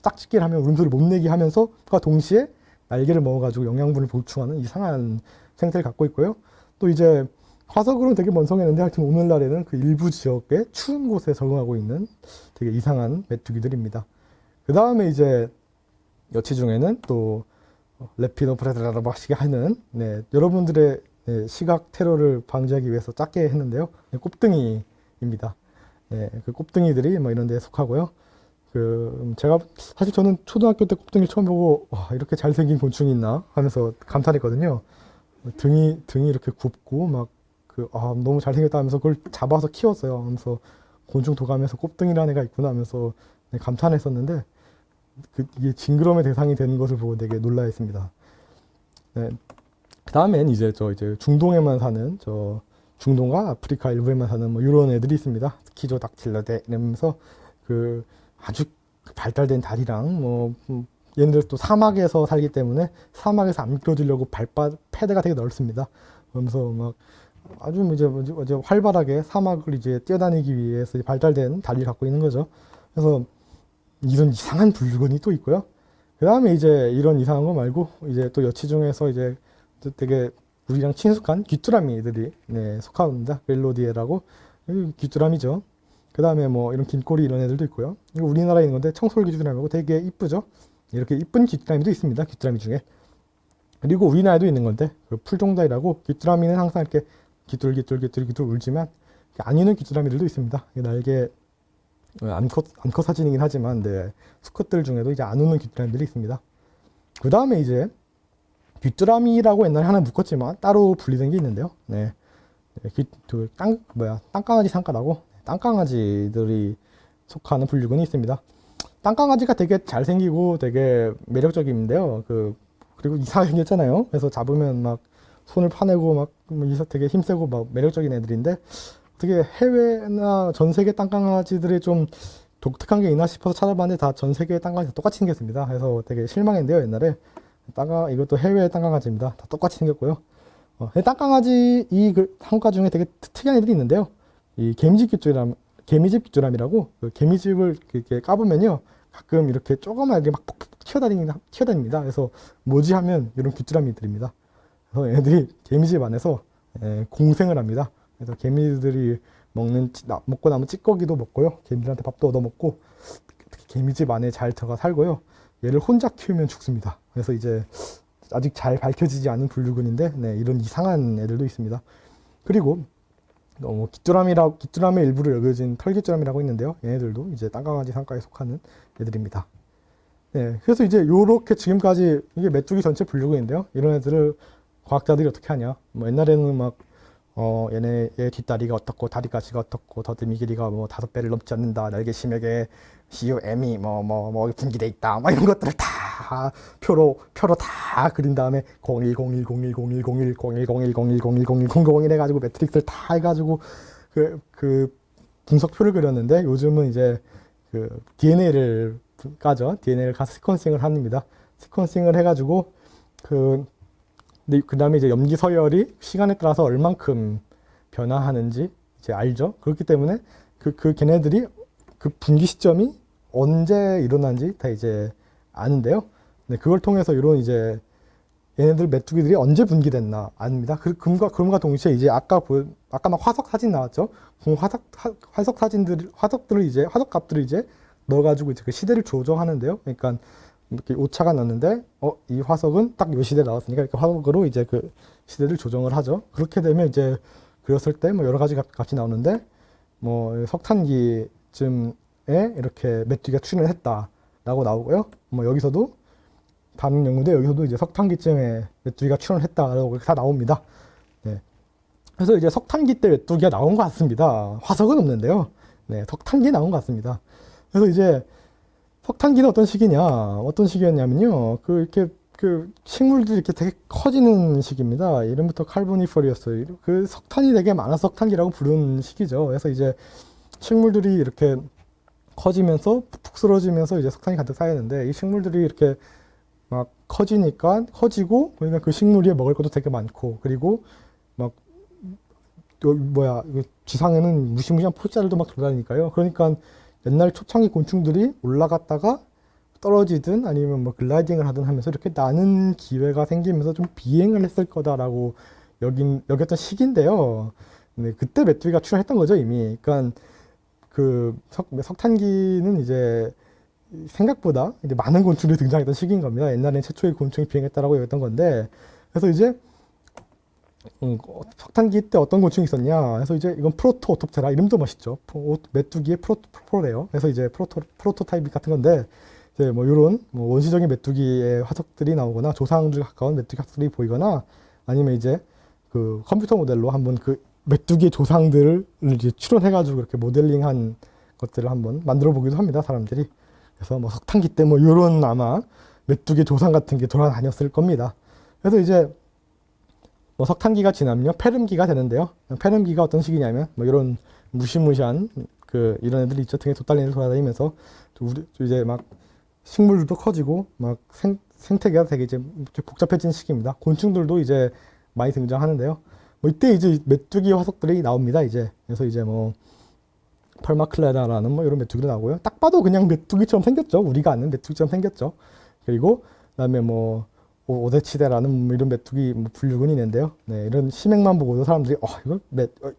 짝짓기를 하면 울음소리를 못 내게 하면서과 동시에 날개를 먹어가지고 영양분을 보충하는 이상한 생태를 갖고 있고요. 또 이제 화석으로는 되게 번성했는데 하여튼 오늘날에는 그 일부 지역의 추운 곳에 적응하고 있는 되게 이상한 메뚜기들입니다. 그 다음에 이제 여치 중에는 또 레피노프레드라고 하시게 하는 여러분들의 시각 테러를 방지하기 위해서 작게 했는데요. 꼽등이입니다. 그 꼽등이들이 뭐 이런 데에 속하고요. 제가 사실 저는 초등학교 때 꼽등이를 처음 보고 와, 이렇게 잘생긴 곤충이 있나 하면서 감탄했거든요. 등이 이렇게 굽고 막 너무 잘생겼다 하면서 그걸 잡아서 키웠어요. 하면서 곤충 도감에서 꼽등이라는 애가 있구나 하면서 감탄했었는데 이게 징그러움의 대상이 되는 것을 보고 되게 놀라했습니다. 그 다음엔 이제 중동에만 사는 중동과 아프리카 일부에만 사는 뭐 이런 애들이 있습니다. 스키조닥틸러데 이러면서 아주 발달된 다리랑 뭐 얘네들 또 사막에서 살기 때문에 사막에서 안 미끄러지려고 패대가 되게 넓습니다. 그러면서 막 아주 이제 활발하게 사막을 이제 뛰어다니기 위해서 발달된 다리를 갖고 있는 거죠. 그래서 이런 이상한 물건이 또 있고요. 그 다음에 이제 이런 이상한 거 말고 이제 또 여치 중에서 이제 되게 우리랑 친숙한 귀뚜라미들이 속합니다. 멜로디에라고 귀뚜라미죠. 그 다음에 뭐 이런 긴꼬리 이런 애들도 있고요. 이거 우리나라에 있는 건데 청솔 귀뚜라미고 되게 이쁘죠. 이렇게 이쁜 귀뚜라미도 있습니다. 귀뚜라미 중에. 그리고 우리나라에도 있는 건데 풀종다리라고 귀뚜라미는 항상 이렇게 귀뚤 울지만 안 있는 귀뚜라미들도 있습니다. 날개 암컷 사진이긴 하지만 수컷들 중에도 이제 안 우는 귀뚜라미들이 있습니다. 그 다음에 이제 귀뚜라미라고 옛날에 하나 묶었지만 따로 분리된 게 있는데요. 땅강아지 상과라고 땅강아지들이 속하는 분류군이 있습니다. 땅강아지가 되게 잘생기고 되게 매력적인데요. 그리고 이상하게 생겼잖아요. 그래서 잡으면 막 손을 파내고 막 되게 힘세고 막 매력적인 애들인데 어떻게 해외나 전 세계 땅강아지들이 좀 독특한 게 있나 싶어서 찾아봤는데 다 전 세계 땅강아지 똑같이 생겼습니다. 그래서 되게 실망했는데요. 옛날에 이것도 해외 땅강아지입니다. 다 똑같이 생겼고요. 땅강아지 상과 중에 되게 특이한 애들이 있는데요. 이 개미집 귀뚜라미라고 개미집을 이렇게 까보면요. 가끔 이렇게 조그맣게 막 튀어다닙니다. 그래서 뭐지 하면 이런 귀뚜라미들입니다. 그래서 얘네들이 개미집 안에서 공생을 합니다. 그래서 개미들이 먹고 남은 찌꺼기도 먹고요. 개미들한테 밥도 얻어먹고 특히 개미집 안에 잘 들어가 살고요. 얘를 혼자 키우면 죽습니다. 그래서 이제 아직 잘 밝혀지지 않은 분류군인데 이런 이상한 애들도 있습니다. 그리고 귀뚜라미 일부로 여겨진 털귀뚜라미라고 있는데요. 얘네들도 이제 땅강아지 상과에 속하는 애들입니다. 그래서 이제 요렇게 지금까지 이게 메뚜기 전체 분류군인데요. 이런 애들을 과학자들이 어떻게 하냐? 뭐 옛날에는 막 얘네의 뒷다리가 어떻고 다리가지가 어떻고 더듬이 길이가 뭐 5배를 넘지 않는다. 날개 심역에 CUM이 뭐 분기돼 있다. 뭐 이런 것들을 다 표로 다 그린 다음에 01010101010101010101 해가지고 매트릭스를 다 해가지고 그 분석표를 그렸는데 요즘은 이제 DNA를 까죠. DNA를 가서 시퀀싱을 합니다. 시퀀싱을 해가지고 그 다음에 이제 염기 서열이 시간에 따라서 얼만큼 변화하는지 이제 알죠. 그렇기 때문에 걔네들이 분기 시점이 언제 일어난지 다 이제 아는데요. 그걸 통해서 이런 이제 얘네들 메뚜기들이 언제 분기됐나 압니다. 그럼과 동시에 이제 아까 막 화석 사진 나왔죠. 화석 값들을 이제 넣어가지고 이제 그 시대를 조정하는데요. 그러니까 이렇게 오차가 났는데 이 화석은 딱 요 시대에 나왔으니까 이렇게 화석으로 이제 그 시대를 조정을 하죠. 그렇게 되면 이제 그렸을 때 뭐 여러 가지 값이 나오는데 뭐 석탄기쯤에 이렇게 메뚜기가 출현을 했다라고 나오고요. 뭐 여기서도 다른 연구인데 여기서도 이제 석탄기쯤에 메뚜기가 출현을 했다라고 다 나옵니다. 네. 그래서 이제 석탄기 때 메뚜기가 나온 것 같습니다. 화석은 없는데요. 네, 석탄기에 나온 것 같습니다. 그래서 이제 석탄기는 어떤 시기였냐면요. 이렇게 식물들이 이렇게 되게 커지는 시기입니다. 이름부터 칼보니퍼리어스. 그 석탄이 되게 많아 석탄기라고 부르는 시기죠. 그래서 이제 식물들이 이렇게 커지면서 푹 쓰러지면서 이제 석탄이 가득 쌓이는데 이 식물들이 이렇게 막 커지고 그러니까 그 식물 위에 먹을 것도 되게 많고 그리고 막 지상에는 무시무시한 풀자들도 막 돌아다니니까요. 그러니까 옛날 초창기 곤충들이 올라갔다가 떨어지든 아니면 뭐 글라이딩을 하든 하면서 이렇게 나는 기회가 생기면서 좀 비행을 했을 거다라고 여겼던 시기인데요. 네, 그때 메뚜기가 출현했던 거죠, 이미. 그러니까 석탄기는 이제 생각보다 이제 많은 곤충들이 등장했던 시기인 겁니다. 옛날엔 최초의 곤충이 비행했다라고 여겼던 건데, 그래서 이제 석탄기 때 어떤 곤충이 있었냐? 그래서 이제 이건 프로토오톱테라 이름도 멋있죠. 메뚜기의 프로토래요. 그래서 이제 프로토타입 같은 건데 이제 뭐 이런 원시적인 메뚜기의 화석들이 나오거나 조상들 가까운 메뚜기 화석들이 보이거나 아니면 이제 그 컴퓨터 모델로 한번 그 메뚜기의 조상들을 이제 추론해가지고 이렇게 모델링한 것들을 한번 만들어 보기도 합니다, 사람들이. 그래서 뭐 석탄기 때 뭐 이런 아마 메뚜기 조상 같은 게 돌아다녔을 겁니다. 그래서 이제 뭐 석탄기가 지나면요 페름기가 되는데요. 페름기가 어떤 시기냐면 뭐 이런 무시무시한 이런 애들이 있죠. 등에 돛달린 애들 돌아다니면서 이제 막 식물들도 커지고 막 생태계가 되게 이제 복잡해진 시기입니다. 곤충들도 이제 많이 등장하는데요. 뭐 이때 이제 메뚜기 화석들이 나옵니다. 이제 그래서 이제 뭐 펄마클레라라는 뭐 이런 메뚜기도 나오고요. 딱 봐도 그냥 메뚜기처럼 생겼죠. 우리가 아는 메뚜기처럼 생겼죠. 그리고 그다음에 뭐 오데치데라는 뭐 이런 메뚜기 뭐 분류군이 있는데요. 네, 이런 심액만 보고도 사람들이 이거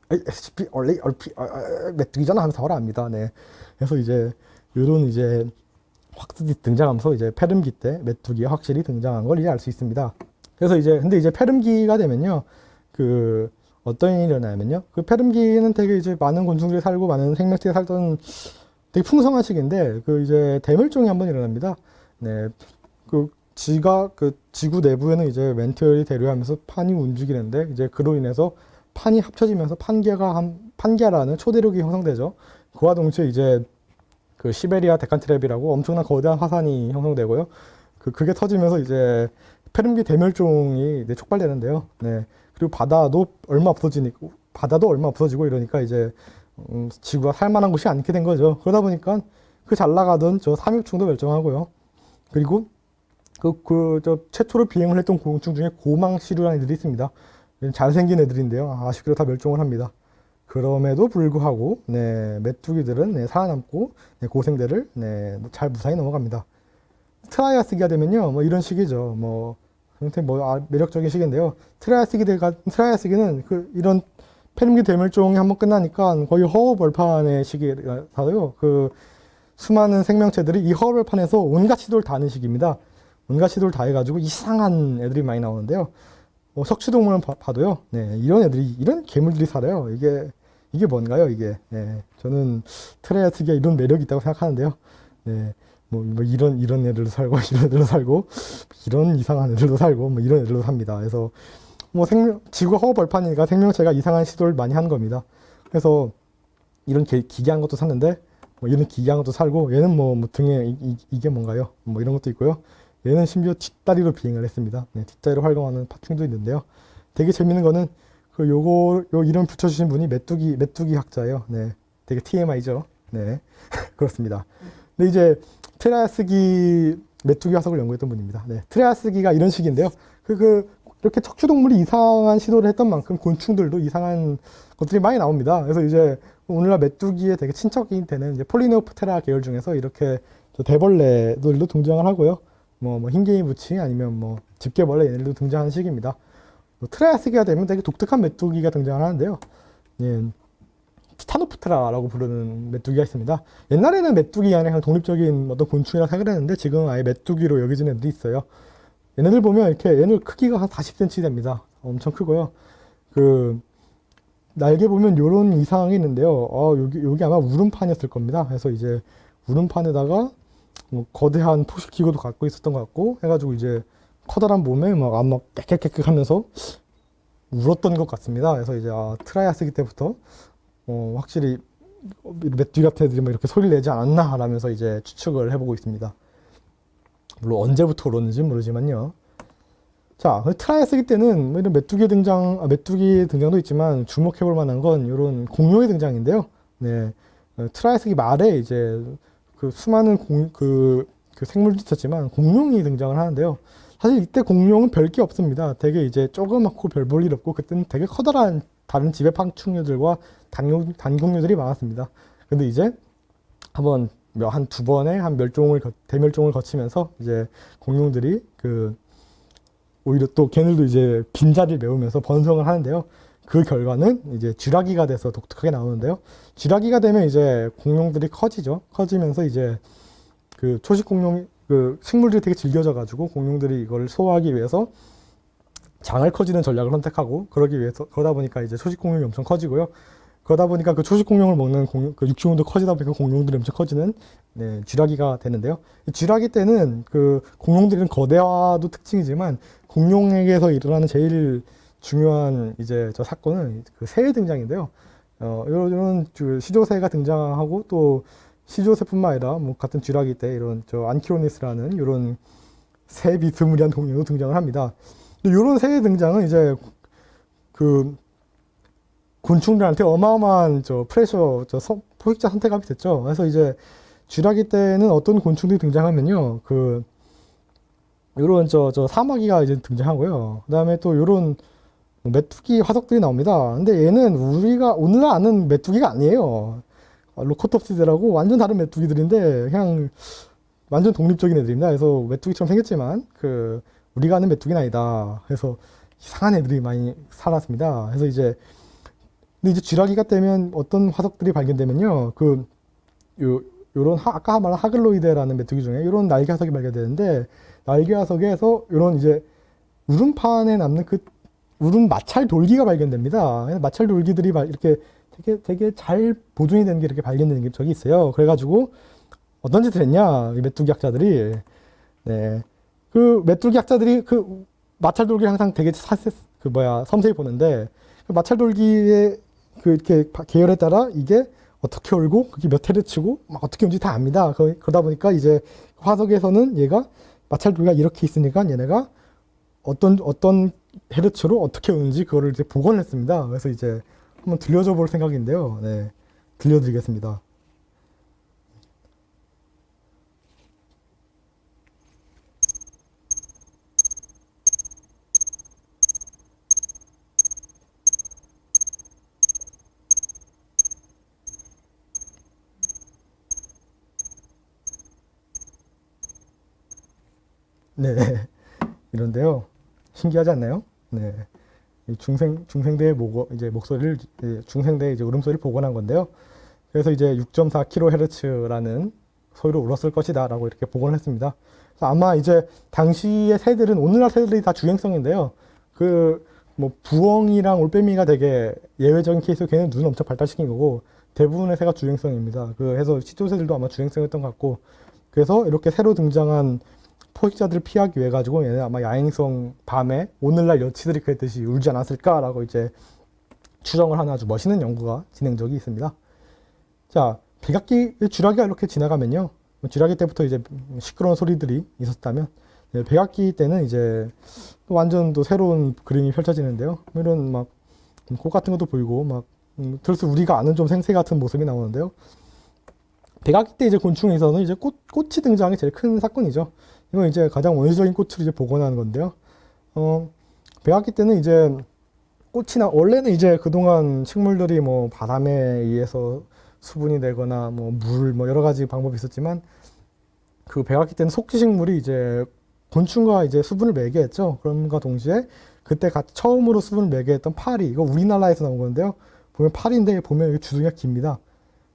SCP 얼레 메뚜기잖아 하면서 바로 압니다. 네, 그래서 이제 이런 이제 확실히 등장하면서 이제 페름기 때 메뚜기가 확실히 등장한 걸 이제 알 수 있습니다. 그래서 이제 근데 이제 페름기가 되면요, 어떤 일이 일어나면요, 페름기는 되게 이제 많은 곤충들이 살고 많은 생명체가 살던 되게 풍성한 시기인데 이제 대멸종이 한번 일어납니다. 네, 지구 내부에는 이제 멘틀이 대류하면서 판이 움직이는데 이제 그로 인해서 판이 합쳐지면서 판게라는 초대륙이 형성되죠. 그와 동시에 이제 시베리아 데칸트랩이라고 엄청난 거대한 화산이 형성되고요. 그게 터지면서 이제 페름기 대멸종이 이제 촉발되는데요. 네. 그리고 바다도 얼마 없어지고 이러니까 이제 지구가 살만한 곳이 않게 된 거죠. 그러다 보니까 잘 나가던 저 삼엽충도 멸종하고요. 그리고 최초로 비행을 했던 곤충 중에 고망시류라는 애들이 있습니다. 잘생긴 애들인데요. 아쉽게도 다 멸종을 합니다. 그럼에도 불구하고 네, 메뚜기들은 살아남고 고생대를 잘 무사히 넘어갑니다. 트라이아스기가 되면요, 뭐 이런 시기죠. 매력적인 시기인데요. 트라이아스기는 이런 페름기 대멸종이 한번 끝나니까 거의 허허벌판의 시기라서요. 수많은 생명체들이 이 허허벌판에서 온갖 시도를 다 하는 시기입니다. 온갖 시도를 다 해가지고 이상한 애들이 많이 나오는데요. 석추동물은 봐도요. 네, 이런 괴물들이 살아요. 이게 뭔가요, 이게? 네, 저는 트라이아스기가 이런 매력이 있다고 생각하는데요. 네, 이런 애들도 살고, 이런 애들도 살고, 이런 이상한 애들도 살고, 이런 애들도 삽니다. 그래서, 지구가 허허벌판이니까 생명체가 이상한 시도를 많이 하는 겁니다. 그래서, 이런 기괴한 것도 샀는데, 이런 기괴한 것도 살고, 얘는 등에, 이게 뭔가요? 이런 것도 있고요. 얘는 심지어 뒷다리로 비행을 했습니다. 네, 뒷다리로 활동하는 파충도 있는데요. 되게 재밌는 거는, 요 이름 붙여주신 분이 메뚜기 학자예요. 네, 되게 TMI죠. 네, 그렇습니다. 근데 이제, 트라이아스기 메뚜기 화석을 연구했던 분입니다. 네, 트라이아스기가 이런 식인데요. 이렇게 척추동물이 이상한 시도를 했던 만큼 곤충들도 이상한 것들이 많이 나옵니다. 그래서 이제 오늘날 메뚜기에 되게 친척이 되는 이제 폴리네오프테라 계열 중에서 이렇게 대벌레들도 등장을 하고요. 흰개미 부치 아니면 집게벌레 얘네들도 등장하는 시기입니다. 트라이아스기가 되면 되게 독특한 메뚜기가 등장을 하는데요. 예, 셀럽스트라라고 부르는 메뚜기가 있습니다. 옛날에는 메뚜기 안에 그냥 독립적인 어떤 곤충이라 생각을 했는데 지금 아예 메뚜기로 여겨지는 애들이 있어요. 얘네들 보면 이렇게 얘네 크기가 한 40cm 됩니다. 엄청 크고요. 그 날개 보면 요런 이상이 있는데요. 여기 아마 울음판이었을 겁니다. 그래서 이제 울음판에다가 뭐 거대한 포식기구도 갖고 있었던 것 같고 해가지고 이제 커다란 몸에 막 깨끗깨끗 하면서 울었던 것 같습니다. 그래서 이제 트라이아스기 때부터 확실히 메뚜기 같은 애들이 뭐 이렇게 소리를 내지 않았나 라면서 이제 추측을 해보고 있습니다. 물론 언제부터 울었는지 모르지만요. 자, 트라이아스기 때는 뭐 이런 메뚜기 등장도 있지만 주목해볼 만한 건 이런 공룡의 등장인데요. 네, 트라이아스기 말에 이제 그 수많은 그 생물도 있었지만 공룡이 등장을 하는데요. 사실 이때 공룡은 별 게 없습니다. 되게 이제 조그맣고 별 볼 일 없고 그때는 되게 커다란 다른 지배 파충류들과 단공류들이 많았습니다. 근데 이제 한 두 번의 대멸종을 거치면서 이제 공룡들이 오히려 또 걔네들도 이제 빈자리를 메우면서 번성을 하는데요. 그 결과는 이제 쥐라기가 돼서 독특하게 나오는데요. 쥐라기가 되면 이제 공룡들이 커지죠. 커지면서 이제 그 초식 공룡 식물들이 되게 질겨져 가지고 공룡들이 이걸 소화하기 위해서 장을 커지는 전략을 선택하고 그러다 보니까 이제 초식 공룡이 엄청 커지고요. 그러다 보니까 그 초식 공룡을 먹는 육식공룡도 커지다 보니까 공룡들이 엄청 커지는 쥐라기가 되는데요. 이 쥐라기 때는 그 공룡들은 거대화도 특징이지만 공룡에게서 일어나는 제일 중요한 이제 저 사건은 그 새의 등장인데요. 이런 시조새가 등장하고 또 시조새뿐만 아니라 뭐 같은 쥐라기 때 이런 안키로니스라는 이런 새 비스무리한 동물도 등장을 합니다. 이런 새의 등장은 이제 그 곤충들한테 어마어마한 포식자 선택감이 됐죠. 그래서 이제 쥐라기 때는 어떤 곤충들이 등장하면요, 요런 사마귀가 이제 등장하고요. 그다음에 또 요런 메뚜기 화석들이 나옵니다. 근데 얘는 우리가 오늘 아는 메뚜기가 아니에요. 로코톱시드라고 완전 다른 메뚜기들인데 그냥 완전 독립적인 애들입니다. 그래서 메뚜기처럼 생겼지만 우리가 아는 메뚜기는 아니다. 그래서 이상한 애들이 많이 살았습니다. 그래서 근데 이제 쥐라기가 되면 어떤 화석들이 발견되면요, 요런 아까 말한 하글로이데라는 메뚜기 중에 요런 날개 화석이 발견되는데 날개 화석에서 요런 이제 울음판에 남는 울음 마찰 돌기가 발견됩니다. 마찰 돌기들이 이렇게 되게 잘 보존이 되는 게 이렇게 발견되는 적이 있어요. 그래가지고 어떤 짓을 했냐, 이 메뚜기 학자들이. 네. 메뚜기 학자들이 마찰 돌기를 항상 되게 섬세히 보는데, 마찰 돌기의 이렇게 계열에 따라 이게 어떻게 울고, 그게 몇 헤르츠고, 막 어떻게 움직이지 다 압니다. 그러다 보니까 이제 화석에서는 얘가 마찰 돌기가 이렇게 있으니까 얘네가 어떤 헤르츠로 어떻게 우는지 그거를 이제 복원을 했습니다. 그래서 이제 한번 들려줘 볼 생각인데요. 네. 들려드리겠습니다. 네. 이런데요. 신기하지 않나요? 네. 중생대의 목소리를, 중생대의 울음소리를 복원한 건데요. 그래서 이제 6.4kHz라는 소리로 울었을 것이다 라고 이렇게 복원을 했습니다. 그래서 아마 이제 당시의 새들은 오늘날 새들이 다 주행성인데요. 부엉이랑 올빼미가 되게 예외적인 케이스로 걔는 눈을 엄청 발달시킨 거고 대부분의 새가 주행성입니다. 그래서 시조새들도 아마 주행성이었던 것 같고 그래서 이렇게 새로 등장한 포식자들을 피하기 위해 가지고 얘는 아마 야행성 밤에 오늘날 여치들이 그랬듯이 울지 않았을까라고 이제 추정을 하는 아주 멋있는 연구가 진행적이 있습니다. 자, 쥐라기가 이렇게 지나가면요. 쥐라기 때부터 이제 시끄러운 소리들이 있었다면 백악기 때는 이제 완전 또 새로운 그림이 펼쳐지는데요. 이런 꽃 같은 것도 보이고 들을수록 우리가 아는 좀 생새 같은 모습이 나오는데요. 백악기 때 이제 곤충에서는 이제 꽃이 등장이 제일 큰 사건이죠. 이건 이제 가장 원시적인 꽃을 이제 복원하는 건데요. 백악기 때는 이제 원래는 이제 그동안 식물들이 바람에 의해서 수분이 되거나 물 여러 가지 방법이 있었지만 백악기 때는 속지식물이 이제 곤충과 이제 수분을 매개했죠. 그럼과 동시에 그때 처음으로 수분을 매개했던 파리, 이거 우리나라에서 나온 건데요. 보면 파리인데 보면 여기 주둥이가 깁니다.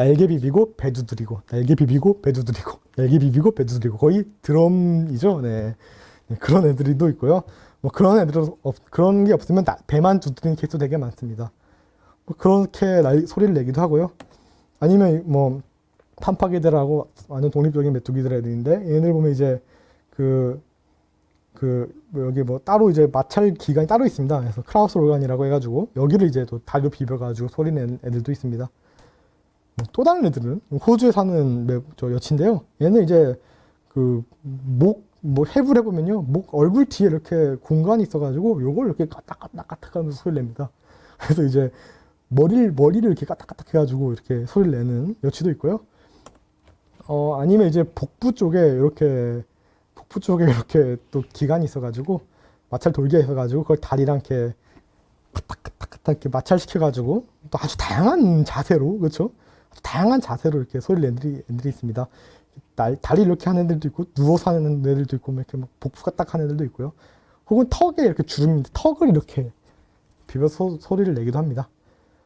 날개 비비고 배 두드리고, 날개 비비고 배 두드리고, 날개 비비고 배 두드리고, 거의 드럼이죠. 네. 네, 그런 애들도 있고요. 뭐 그런 애들은 그런 게 없으면 배만 두드리는 케이스도 되게 많습니다. 뭐 그렇게 소리를 내기도 하고요. 아니면 뭐 판파개들하고 완전 독립적인 메뚜기들 애들인데, 얘네들 보면 이제 뭐 여기 뭐 따로 이제 마찰 기관이 따로 있습니다. 그래서 크라우스 오르간이라고 해가지고 여기를 이제 또 다리로 비벼가지고 소리 내는 애들도 있습니다. 또 다른 애들은 호주에 사는 저 여치인데요. 얘는 이제 뭐 해부를 해보면요, 목 얼굴 뒤에 이렇게 공간이 있어가지고 요걸 이렇게 까딱까딱까딱하면서 소리를 냅니다. 그래서 이제 머리를 이렇게 까딱까딱 해가지고 이렇게 소리를 내는 여치도 있고요. 아니면 이제 복부 쪽에 이렇게 또 기관이 있어가지고 마찰 돌기가 있어가지고 그걸 다리랑 이렇게 까딱까딱까딱 이렇게 마찰시켜가지고 또 아주 다양한 자세로, 그렇죠? 아주 다양한 자세로 이렇게 소리를 내는 애들이 있습니다. 다리 이렇게 하는 애들도 있고, 누워서 하는 애들도 있고, 뭐 이렇게 막 복부가 딱 하는 애들도 있고요. 혹은 턱에 이렇게 턱을 이렇게 비벼서 소리를 내기도 합니다.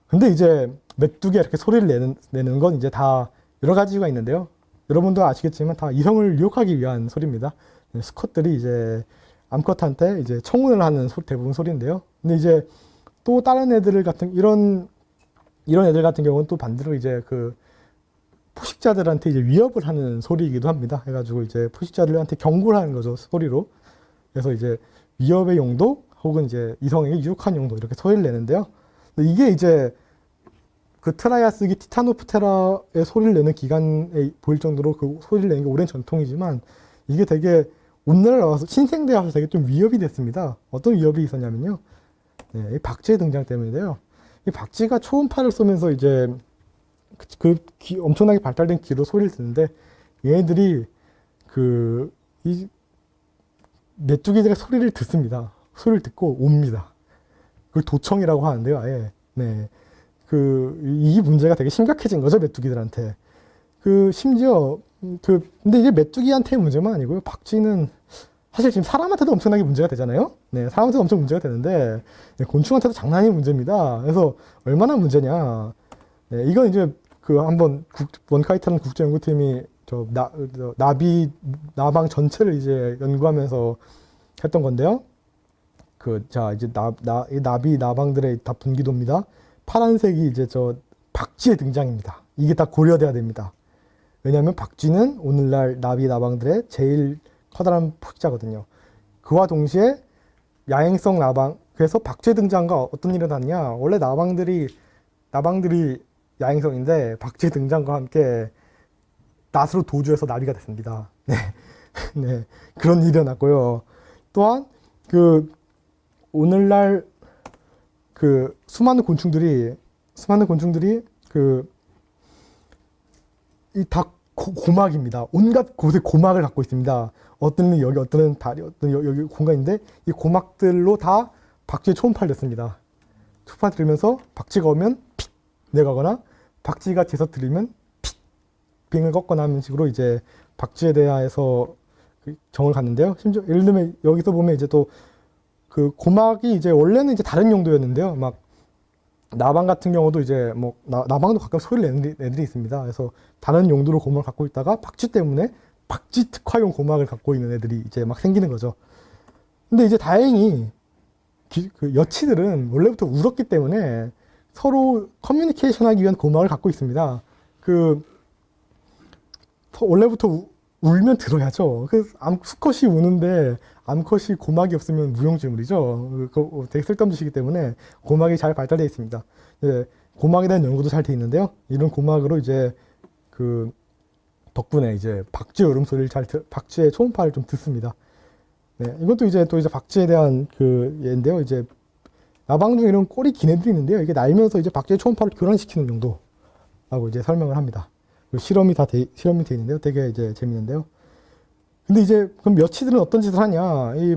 근데 이제 메뚜기가 이렇게 소리를 내는 건 이제 다 여러 가지가 있는데요. 여러분도 아시겠지만 다 이성을 유혹하기 위한 소리입니다. 수컷들이 이제 암컷한테 이제 청혼을 하는 대부분 소리인데요. 근데 이제 또 다른 애들 같은 이런 애들 같은 경우는 또 반대로 이제 포식자들한테 이제 위협을 하는 소리이기도 합니다. 해가지고 이제 포식자들한테 경고를 하는 거죠, 소리로. 그래서 이제 위협의 용도 혹은 이제 이성에게 유혹한 용도 이렇게 소리를 내는데요. 근데 이게 이제 트라이아스기 티타노프테라의 소리를 내는 기간에 보일 정도로 그 소리를 내는 게 오랜 전통이지만, 이게 되게 오늘날 나와서 신생대에 와서 되게 좀 위협이 됐습니다. 어떤 위협이 있었냐면요, 이 박쥐의 등장 때문인데요. 이 박쥐가 초음파를 쏘면서 이제 엄청나게 발달된 귀로 소리를 듣는데, 얘네들이 이 메뚜기들의 소리를 듣습니다. 소리를 듣고 옵니다. 그걸 도청이라고 하는데요, 아예. 네. 이 문제가 되게 심각해진 거죠, 메뚜기들한테. 심지어, 근데 이게 메뚜기한테의 문제만 아니고요. 박쥐는 사실 지금 사람한테도 엄청나게 문제가 되잖아요. 네, 사람한테도 엄청 문제가 되는데, 네, 곤충한테도 장난이 문제입니다. 그래서 얼마나 문제냐. 네, 이건 이제 한번 원카이트라는 국제연구팀이 나방 전체를 이제 연구하면서 했던 건데요. 이제 나방들의 다 분기도입니다. 파란색이 이제 박쥐의 등장입니다. 이게 다 고려돼야 됩니다. 왜냐하면 박쥐는 오늘날 나방들의 제일 커다란 포식자거든요. 그와 동시에 야행성 나방, 그래서 박쥐의 등장과 어떤 일이 일어났냐? 원래 나방들이 야행성인데 박쥐의 등장과 함께 낫으로 도주해서 나비가 됐습니다. 네, 네, 그런 일이 일어났고요. 또한 오늘날 수많은 곤충들이 다 고막입니다. 온갖 곳에 고막을 갖고 있습니다. 어떤 애는 여기, 어떤 애는 다리, 어떤 여기 공간인데, 이 고막들로 다 박쥐의 초음파를 냈습니다. 초음파 들으면서 박쥐가 오면 픽 내가거나, 박쥐가 뒤에서 들리면 픽 빙을 꺾거나 하는 식으로 이제 박쥐에 대해서 정을 갔는데요. 심지어 예를 들면 여기서 보면 이제 또 고막이 이제 원래는 이제 다른 용도였는데요. 막 나방 같은 경우도 이제 뭐 나방도 가끔 소리를 내는 애들이 있습니다. 그래서 다른 용도로 고막을 갖고 있다가 박쥐 때문에 박쥐 특화용 고막을 갖고 있는 애들이 이제 막 생기는 거죠. 근데 이제 다행히 여치들은 원래부터 울었기 때문에 서로 커뮤니케이션 하기 위한 고막을 갖고 있습니다. 원래부터 울면 들어야죠. 수컷이 우는데 암컷이 고막이 없으면 무용지물이죠. 되게 쓸데없는 짓이기 때문에 고막이 잘 발달되어 있습니다. 네, 고막에 대한 연구도 잘 되어 있는데요. 이런 고막으로 이제 덕분에 이제 박쥐의 울음소리를 박쥐의 초음파를 좀 듣습니다. 네, 이것도 이제 박쥐에 대한 예인데요. 이제 나방 중 이런 꼬리 긴 애들이 있는데요. 이게 날면서 이제 박쥐의 초음파를 교란시키는 용도라고 이제 설명을 합니다. 실험이 되어 있는데요. 되게 이제 재밌는데요. 근데 이제 그럼 여치들은 어떤 짓을 하냐? 이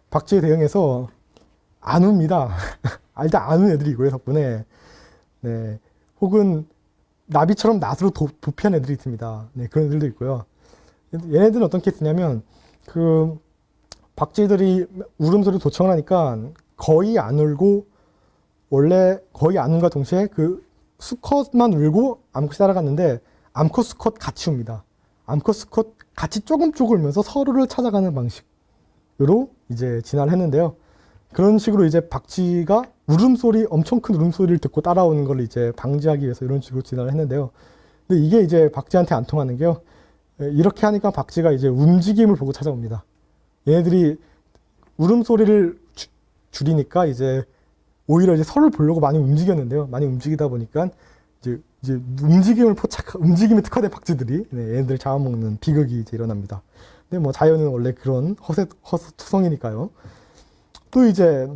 박쥐에 대응해서 안 웁니다. 일단 안 우는 애들이고요, 덕분에. 네. 혹은 나비처럼 낫으로 도피한 애들이 있습니다. 네, 그런 애들도 있고요. 얘네들은 어떤 케이스냐면 박쥐들이 울음소리 도청을 하니까 거의 안 울고, 원래 거의 안 울과 동시에 수컷만 울고 암컷이 따라갔는데 암컷 수컷 같이 웁니다. 암컷 수컷 같이 조금 울면서 서로를 찾아가는 방식으로 이제 진화를 했는데요. 그런 식으로 이제 박쥐가 울음소리, 엄청 큰 울음소리를 듣고 따라오는 걸 이제 방지하기 위해서 이런 식으로 진화를 했는데요. 근데 이게 이제 박쥐한테 안 통하는 게요. 이렇게 하니까 박쥐가 이제 움직임을 보고 찾아옵니다. 얘네들이 울음소리를 줄이니까 이제 오히려 이제 서로를 보려고 많이 움직였는데요. 많이 움직이다 보니까 이제 움직임에 특화된 박쥐들이 얘네들을 잡아먹는 비극이 이제 일어납니다. 근데 뭐 자연은 원래 그런 허투성이니까요. 또 이제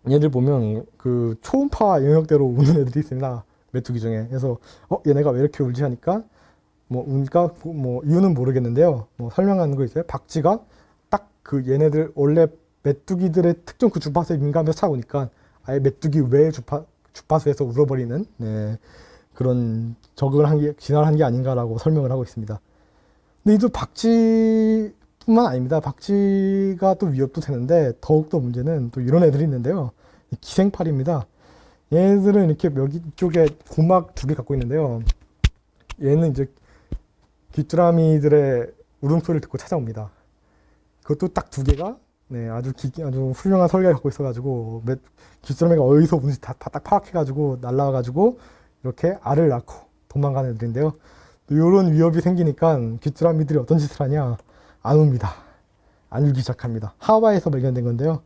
얘들 보면 그 초음파 영역대로 우는 애들이 있습니다. 메뚜기 중에. 그래서 얘네가 왜 이렇게 울지 하니까 뭐 우니까 뭐 이유는 모르겠는데요. 뭐 설명하는 거 이제 박쥐가 딱 그 얘네들 원래 메뚜기들의 특정 그 주파수에 민감해서 찾아오니까 아예 메뚜기 외의 주파수에서 울어버리는 그런 진화를 한 게 아닌가라고 설명을 하고 있습니다. 근데 이도 박쥐뿐만 아닙니다. 박쥐가 또 위협도 되는데 더욱더 문제는 또 이런 애들이 있는데요. 기생팔입니다. 얘네들은 이렇게 여기 쪽에 고막 2개 갖고 있는데요. 얘는 이제 귀뚜라미들의 울음소리를 듣고 찾아옵니다. 그것도 딱 2개가 아주 훌륭한 설계를 갖고 있어가지고 귀뚜라미가 어디서 오는지 다 딱 파악해가지고 날라와가지고 이렇게 알을 낳고 도망가는 애들인데요. 이런 위협이 생기니까 귀뚜라미들이 어떤 짓을 하냐? 안 옵니다. 안 울기 시작합니다. 하와이에서 발견된 건데요.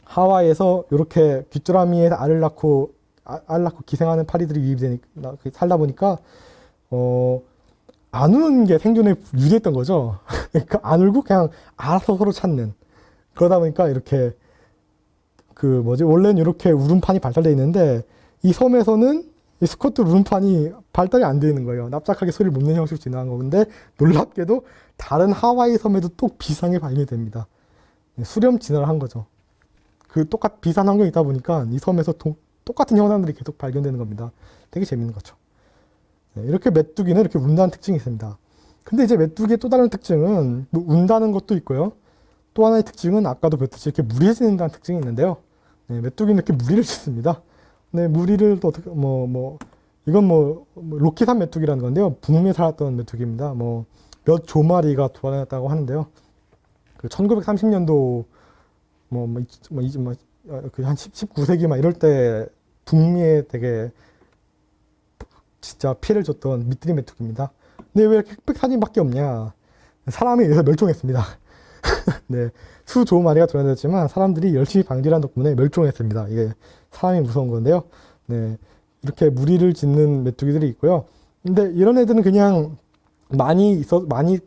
하와이에서 이렇게 귀뚜라미의 알을 낳고 기생하는 파리들이 유입되니까 살다 보니까 안 우는 게 생존에 유리했던 거죠. 그러니까 안 울고 그냥 알아서 서로 찾는. 그러다 보니까 이렇게 원래는 이렇게 울음판이 발달되어 있는데 이 섬에서는 이 스코트 울음판이 발달이 안 되어 있는 거예요. 납작하게 소리를 못 내는 형식으로 진화한 건데 놀랍게도 다른 하와이 섬에도 또 비상이 발견됩니다. 수렴 진화를 한 거죠. 비슷한 환경이 있다 보니까 이 섬에서 똑같은 현상들이 계속 발견되는 겁니다. 되게 재밌는 거죠. 이렇게 메뚜기는 이렇게 운다는 특징이 있습니다. 근데 이제 메뚜기의 또 다른 특징은 뭐 운다는 것도 있고요. 또 하나의 특징은 아까도 뵀듯이 이렇게 무리짓는다는 특징이 있는데요. 메뚜기는 이렇게 무리를 짓습니다. 무리를 또 어떻게 이건 로키산 메뚜기라는 건데요. 북미에 살았던 메뚜기입니다. 몇 조마리가 돌아다녔다고 하는데요. 1930년도 한 19세기 막 이럴 때 북미에 되게 진짜 피해를 줬던 미뜨리 메뚜기입니다. 근데 왜 이렇게 흑백 사진밖에 없냐? 사람에 의해서 멸종했습니다. 수 조마리가 돌아다녔지만 사람들이 열심히 방지한 덕분에 멸종했습니다. 이게 사람이 무서운 건데요. 이렇게 무리를 짓는 메뚜기들이 있고요. 근데 이런 애들은 그냥 많이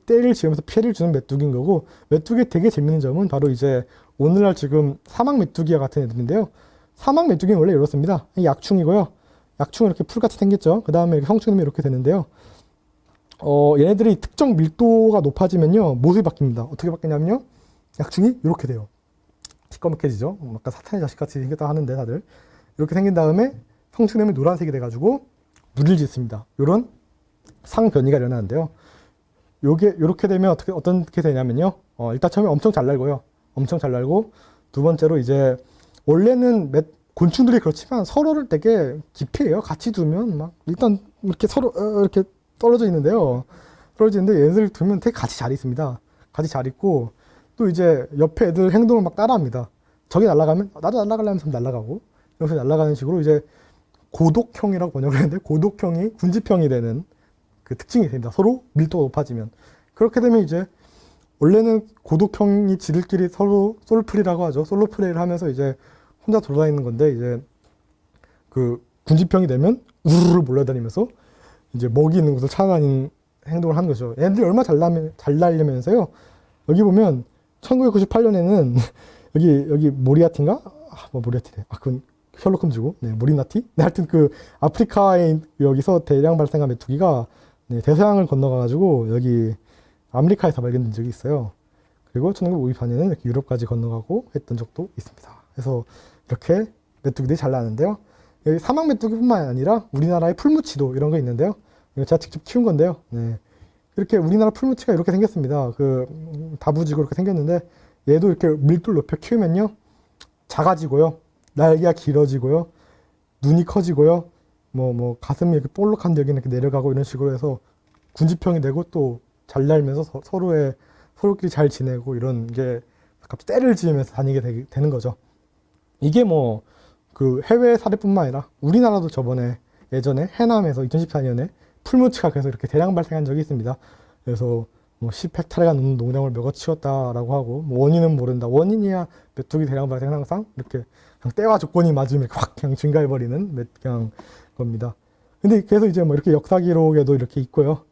때를 지으면서 피해를 주는 메뚜기인 거고, 메뚜기의 되게 재밌는 점은 바로 이제 오늘날 지금 사막 메뚜기와 같은 애들인데요. 사막 메뚜기는 원래 이렇습니다. 약충이고요. 약충은 이렇게 풀같이 생겼죠. 그 다음에 성충되면 이렇게 되는데요. 얘네들이 특정 밀도가 높아지면요, 모습이 바뀝니다. 어떻게 바뀌냐면요, 약충이 이렇게 돼요. 시꺼멓게지죠. 아까 사탄의 자식같이 생겼다 하는데 다들 이렇게 생긴 다음에 성충되면 노란색이 돼가지고 무리를 짓습니다. 이런 상변이가 일어나는데요. 요게 이렇게 되면 어떻게 되냐면요. 일단 처음에 엄청 잘 날고요. 엄청 잘 날고, 두 번째로 이제 원래는 곤충들이 그렇지만 서로를 되게 기피해요. 같이 두면 막 일단 이렇게 서로 이렇게 떨어져 있는데요. 떨어지는데 얘네들 두면 되게 같이 잘 있습니다. 같이 잘 있고, 또 이제 옆에 애들 행동을 막 따라합니다. 저기 날아가면 나도 날아가려면서 날아가고, 여기서 날아가는 식으로 이제 고독형이라고 번역을 했는데, 고독형이 군집형이 되는 그 특징이 있습니다. 서로 밀도가 높아지면. 그렇게 되면 이제 원래는 고독형이 지들끼리 서로 솔플이라고 하죠. 솔로 플레이를 하면서 이제 혼자 돌아다니는 건데, 이제 그 군집형이 되면 우르르 몰려다니면서 이제 먹이 있는 곳을 찾아다니는 행동을 하는 거죠. 얘들이 얼마나 잘 날려면서요. 여기 보면 1998년에는 여기 모리아티인가? 모리아티네. 그건 셜록 홈즈고. 모리나티? 하여튼 아프리카에 여기서 대량 발생한 메뚜기가 대서양을 건너가가지고 여기 아메리카에서 발견된 적이 있어요. 그리고 1954년에는 이렇게 유럽까지 건너가고 했던 적도 있습니다. 그래서 이렇게 메뚜기들이 잘 나는데요. 여기 사막 메뚜기뿐만 아니라 우리나라의 풀무치도 이런 거 있는데요. 이거 제가 직접 키운 건데요. 이렇게 우리나라 풀무치가 이렇게 생겼습니다. 다부지고 이렇게 생겼는데, 얘도 이렇게 밀도를 높여 키우면요, 작아지고요, 날개가 길어지고요, 눈이 커지고요, 뭐 가슴이 이렇게 볼록한 데기는 이렇게 내려가고 이런 식으로 해서 군지평이 되고 또 잘 날면서 서로끼리 잘 지내고 이런 게 갑자기 때를 지으면서 다니게 되는 거죠. 이게 뭐 그 해외 사례뿐만 아니라 우리나라도 저번에 예전에 해남에서 2014년에 풀무치가 그래서 이렇게 대량 발생한 적이 있습니다. 그래서 뭐 10헥타르가 넘는 농장을 먹어 치웠다라고 하고 뭐 원인은 모른다. 원인이야 메뚜기 대량 발생은 항상 이렇게 그냥 때와 조건이 맞으면 이렇게 확 그냥 증가해버리는 그냥 겁니다. 근데 그래서 이제 뭐 이렇게 역사 기록에도 이렇게 있고요.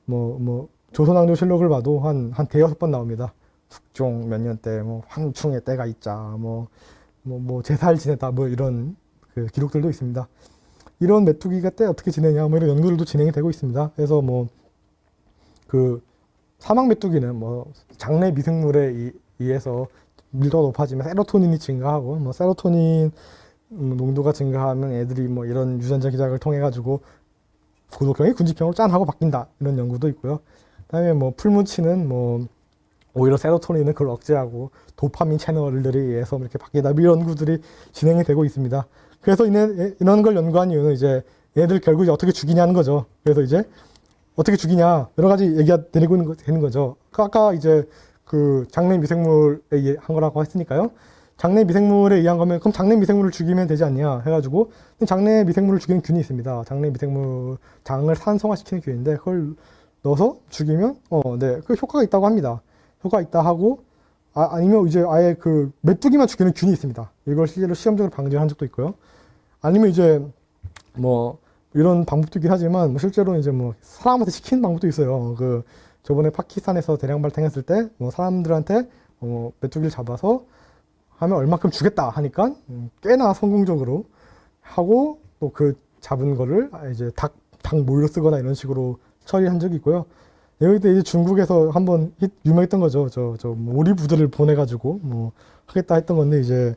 뭐 조선왕조실록을 봐도 한 대여섯 번 나옵니다. 숙종 몇 년 때, 뭐 황충의 때가 있자, 뭐 제사를 지냈다, 뭐 이런 그 기록들도 있습니다. 이런 메뚜기가 때 어떻게 지내냐, 뭐 이런 연구들도 진행이 되고 있습니다. 그래서 뭐 그 사막 메뚜기는 뭐 장내 미생물에 의해서 밀도가 높아지면 세로토닌이 증가하고, 뭐 세로토닌 농도가 증가하면 애들이 뭐 이런 유전자 기작을 통해 가지고 고도경이 군지병으로 짠 하고 바뀐다, 이런 연구도 있고요. 그다음에 뭐 풀무치는 뭐 오히려 세로토닌은 그걸 억제하고 도파민 채널들에 의해서 이렇게 바뀌다, 이런 연구들이 진행이 되고 있습니다. 그래서 이런 걸 연구한 이유는 이제 얘들 결국 이제 어떻게 죽이냐는 거죠. 그래서 이제 어떻게 죽이냐, 여러 가지 얘기가 되는 거죠. 아까 이제 그 장내 미생물에 의한 거라고 했으니까요. 장내 미생물에 의한 거면 그럼 장내 미생물을 죽이면 되지 않냐 해가지고, 장내 미생물을 죽이는 균이 있습니다. 장내 미생물, 장을 산성화시키는 균인데 그걸 넣어서 죽이면 네, 그 효과가 있다고 합니다. 효과가 있다 하고, 아니면 이제 아예 그 메뚜기만 죽이는 균이 있습니다. 이걸 실제로 시험적으로 방지한 적도 있고요. 아니면 이제 뭐 이런 방법도 있긴 하지만 뭐 실제로 이제 뭐 사람한테 시키는 방법도 있어요. 그 저번에 파키스탄에서 대량 발생했을 때 뭐 사람들한테 메뚜기를 잡아서 하면 얼마큼 주겠다 하니까 꽤나 성공적으로 하고, 또 그 잡은 거를 이제 닭 모이로 쓰거나 이런 식으로 처리한 적이 있고요. 여기 때 이제 중국에서 한번 유명했던 거죠. 뭐 오리부들을 보내가지고 뭐 하겠다 했던 건데 이제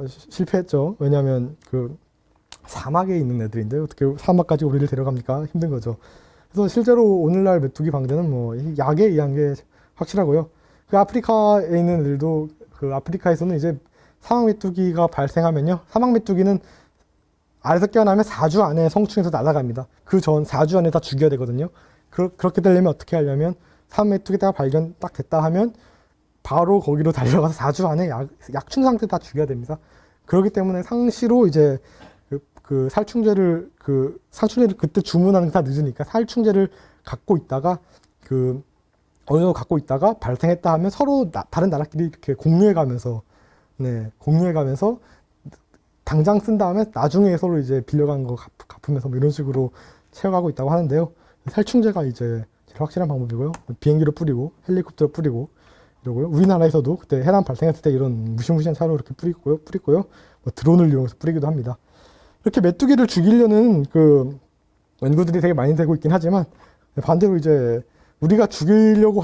실패했죠. 왜냐하면 그 사막에 있는 애들인데 어떻게 사막까지 오리를 데려갑니까? 힘든 거죠. 그래서 실제로 오늘날 메뚜기 방제는 뭐 약에 의한 게 확실하고요. 그 아프리카에 있는 애들도, 그 아프리카에서는 이제 사막 메뚜기가 발생하면요, 사막 메뚜기는 알에서 깨어나면 4주 안에 성충에서 날아갑니다. 그 전 4주 안에 다 죽여야 되거든요. 그렇게 되려면 어떻게 하려면 사막 메뚜기가 발견 딱 됐다 하면 바로 거기로 달려가서 4주 안에 약충 상태 다 죽여야 됩니다. 그렇기 때문에 상시로 이제 그 살충제를 그때 주문하는 게 다 늦으니까 살충제를 갖고 있다가 어느 정도 갖고 있다가 발생했다 하면 서로 다른 나라끼리 이렇게 공유해 가면서 당장 쓴 다음에 나중에 서로 이제 빌려간 거 갚으면서 뭐 이런 식으로 채워가고 있다고 하는데요. 살충제가 이제 제일 확실한 방법이고요. 비행기로 뿌리고 헬리콥터로 뿌리고 이러고요. 우리나라에서도 그때 해남 발생했을 때 이런 무시무시한 차로 이렇게 뿌리고요. 뭐 드론을 이용해서 뿌리기도 합니다. 이렇게 메뚜기를 죽이려는 그 연구들이 되게 많이 되고 있긴 하지만, 반대로 이제 우리가 죽이려고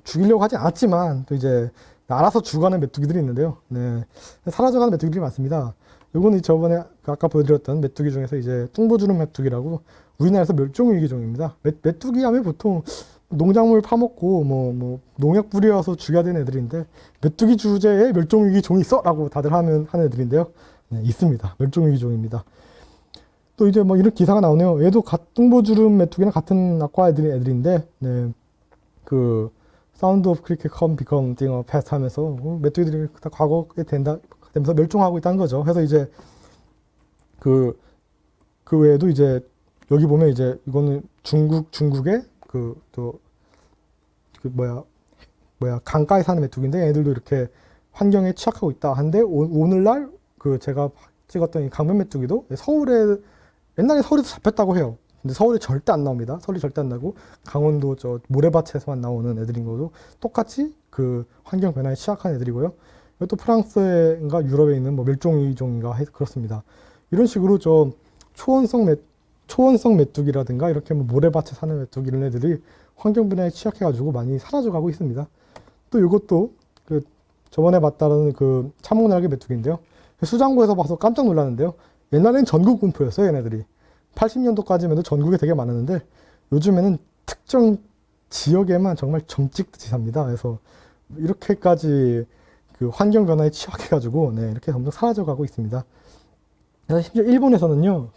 죽이려고 하지 않았지만 또 이제 알아서 죽어가는 메뚜기들이 있는데요. 네, 사라져가는 메뚜기들이 많습니다. 요거는 저번에 아까 보여드렸던 메뚜기 중에서 이제 뚱보주름 메뚜기라고 우리나라에서 멸종위기종입니다. 메뚜기 하면 보통 농작물 파먹고 뭐 농약 뿌려서 죽여야 되는 애들인데, 메뚜기 주제에 멸종위기종이 있어라고 다들 하는 애들인데요. 네, 있습니다. 멸종위기종입니다. 또 이제 뭐 이런 기사가 나오네요. 얘도 뚱보주름 메뚜기랑 같은 악과 애들인데, 네, 그 사운드 오브 크리켓 컴 비컴 띵어 패스트 하면서 메뚜기들이 다 과거에 되면서 멸종하고 있다는 거죠. 그래서 이제 그 외에도 이제 여기 보면 이제 이거는 중국의 강가에 사는 메뚜기인데, 얘들도 이렇게 환경에 취약하고 있다 한데, 오늘날 그 제가 찍었던 이 강변 메뚜기도 옛날에 서울에서 잡혔다고 해요. 근데 서울에 절대 안 나옵니다. 서울이 절대 안 나고 강원도 모래밭에서만 나오는 애들인 거고, 똑같이 그 환경 변화에 취약한 애들이고요. 또 프랑스인가 유럽에 있는 뭐 멸종위기종인가 그렇습니다. 이런 식으로 초원성 메뚜기라든가 이렇게 뭐 모래밭에 사는 메뚜기 이런 애들이 환경 변화에 취약해가지고 많이 사라져가고 있습니다. 또 이것도 그 저번에 봤다는 그 참목날개 메뚜기인데요. 수장고에서 봐서 깜짝 놀랐는데요. 옛날에는 전국 분포였어요, 얘네들이. 80년도까지만 해도 전국에 되게 많았는데 요즘에는 특정 지역에만 정말 점 찍듯이 삽니다. 그래서 이렇게까지 그 환경 변화에 취약해가지고 이렇게 점점 사라져가고 있습니다. 그래서 심지어 일본에서는요,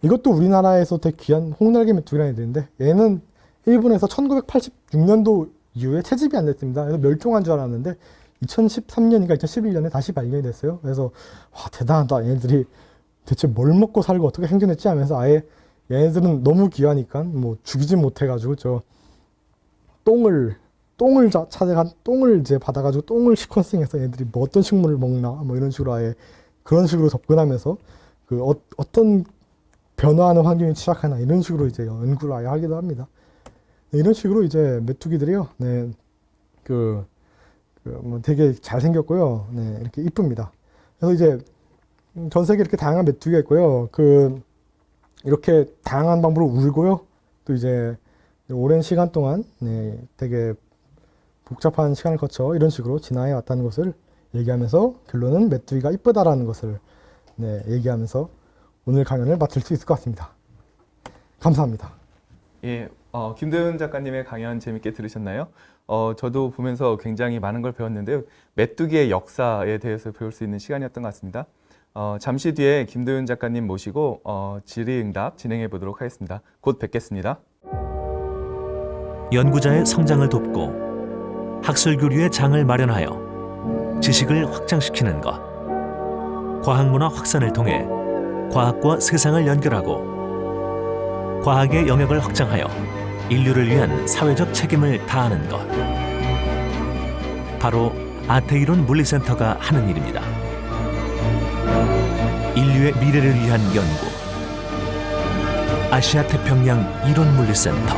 이것도 우리나라에서 되게 귀한 홍날개 메뚜기라는 애들인데 얘는 일본에서 1986년도 이후에 채집이 안 됐습니다. 그래서 멸종한 줄 알았는데 2013년인가 2011년에 다시 발견이 됐어요. 그래서 와, 대단하다. 얘네들이 대체 뭘 먹고 살고 어떻게 생존했지 하면서 아예 얘네들은 너무 귀하니까 뭐 죽이진 못해가지고 똥을 찾아가 똥을 이제 받아가지고 똥을 시퀀싱해서 얘들이 뭐 어떤 식물을 먹나 뭐 이런 식으로 아예 그런 식으로 접근하면서 어떤 변화하는 환경에 취약하나 이런 식으로 이제 연구를 아예 하기도 합니다. 네, 이런 식으로 이제 메뚜기들이요, 네, 뭐 되게 잘 생겼고요, 네, 이렇게 이쁩니다. 그래서 이제 전 세계 이렇게 다양한 메뚜기가 있고요, 이렇게 다양한 방법으로 울고요, 또 이제 오랜 시간 동안 네, 되게 복잡한 시간을 거쳐 이런 식으로 진화해 왔다는 것을 얘기하면서 결론은 메뚜기가 이쁘다라는 것을 네, 얘기하면서 오늘 강연을 마칠 수 있을 것 같습니다. 감사합니다. 예, 김도윤 작가님의 강연 재밌게 들으셨나요? 저도 보면서 굉장히 많은 걸 배웠는데요. 메뚜기의 역사에 대해서 배울 수 있는 시간이었던 것 같습니다. 잠시 뒤에 김도윤 작가님 모시고 질의응답 진행해 보도록 하겠습니다. 곧 뵙겠습니다. 연구자의 성장을 돕고 학술 교류의 장을 마련하여 지식을 확장시키는 것. 과학문화 확산을 통해 과학과 세상을 연결하고 과학의 영역을 확장하여 인류를 위한 사회적 책임을 다하는 것. 바로 아태이론 물리센터가 하는 일입니다. 인류의 미래를 위한 연구. 아시아 태평양 이론 물리센터.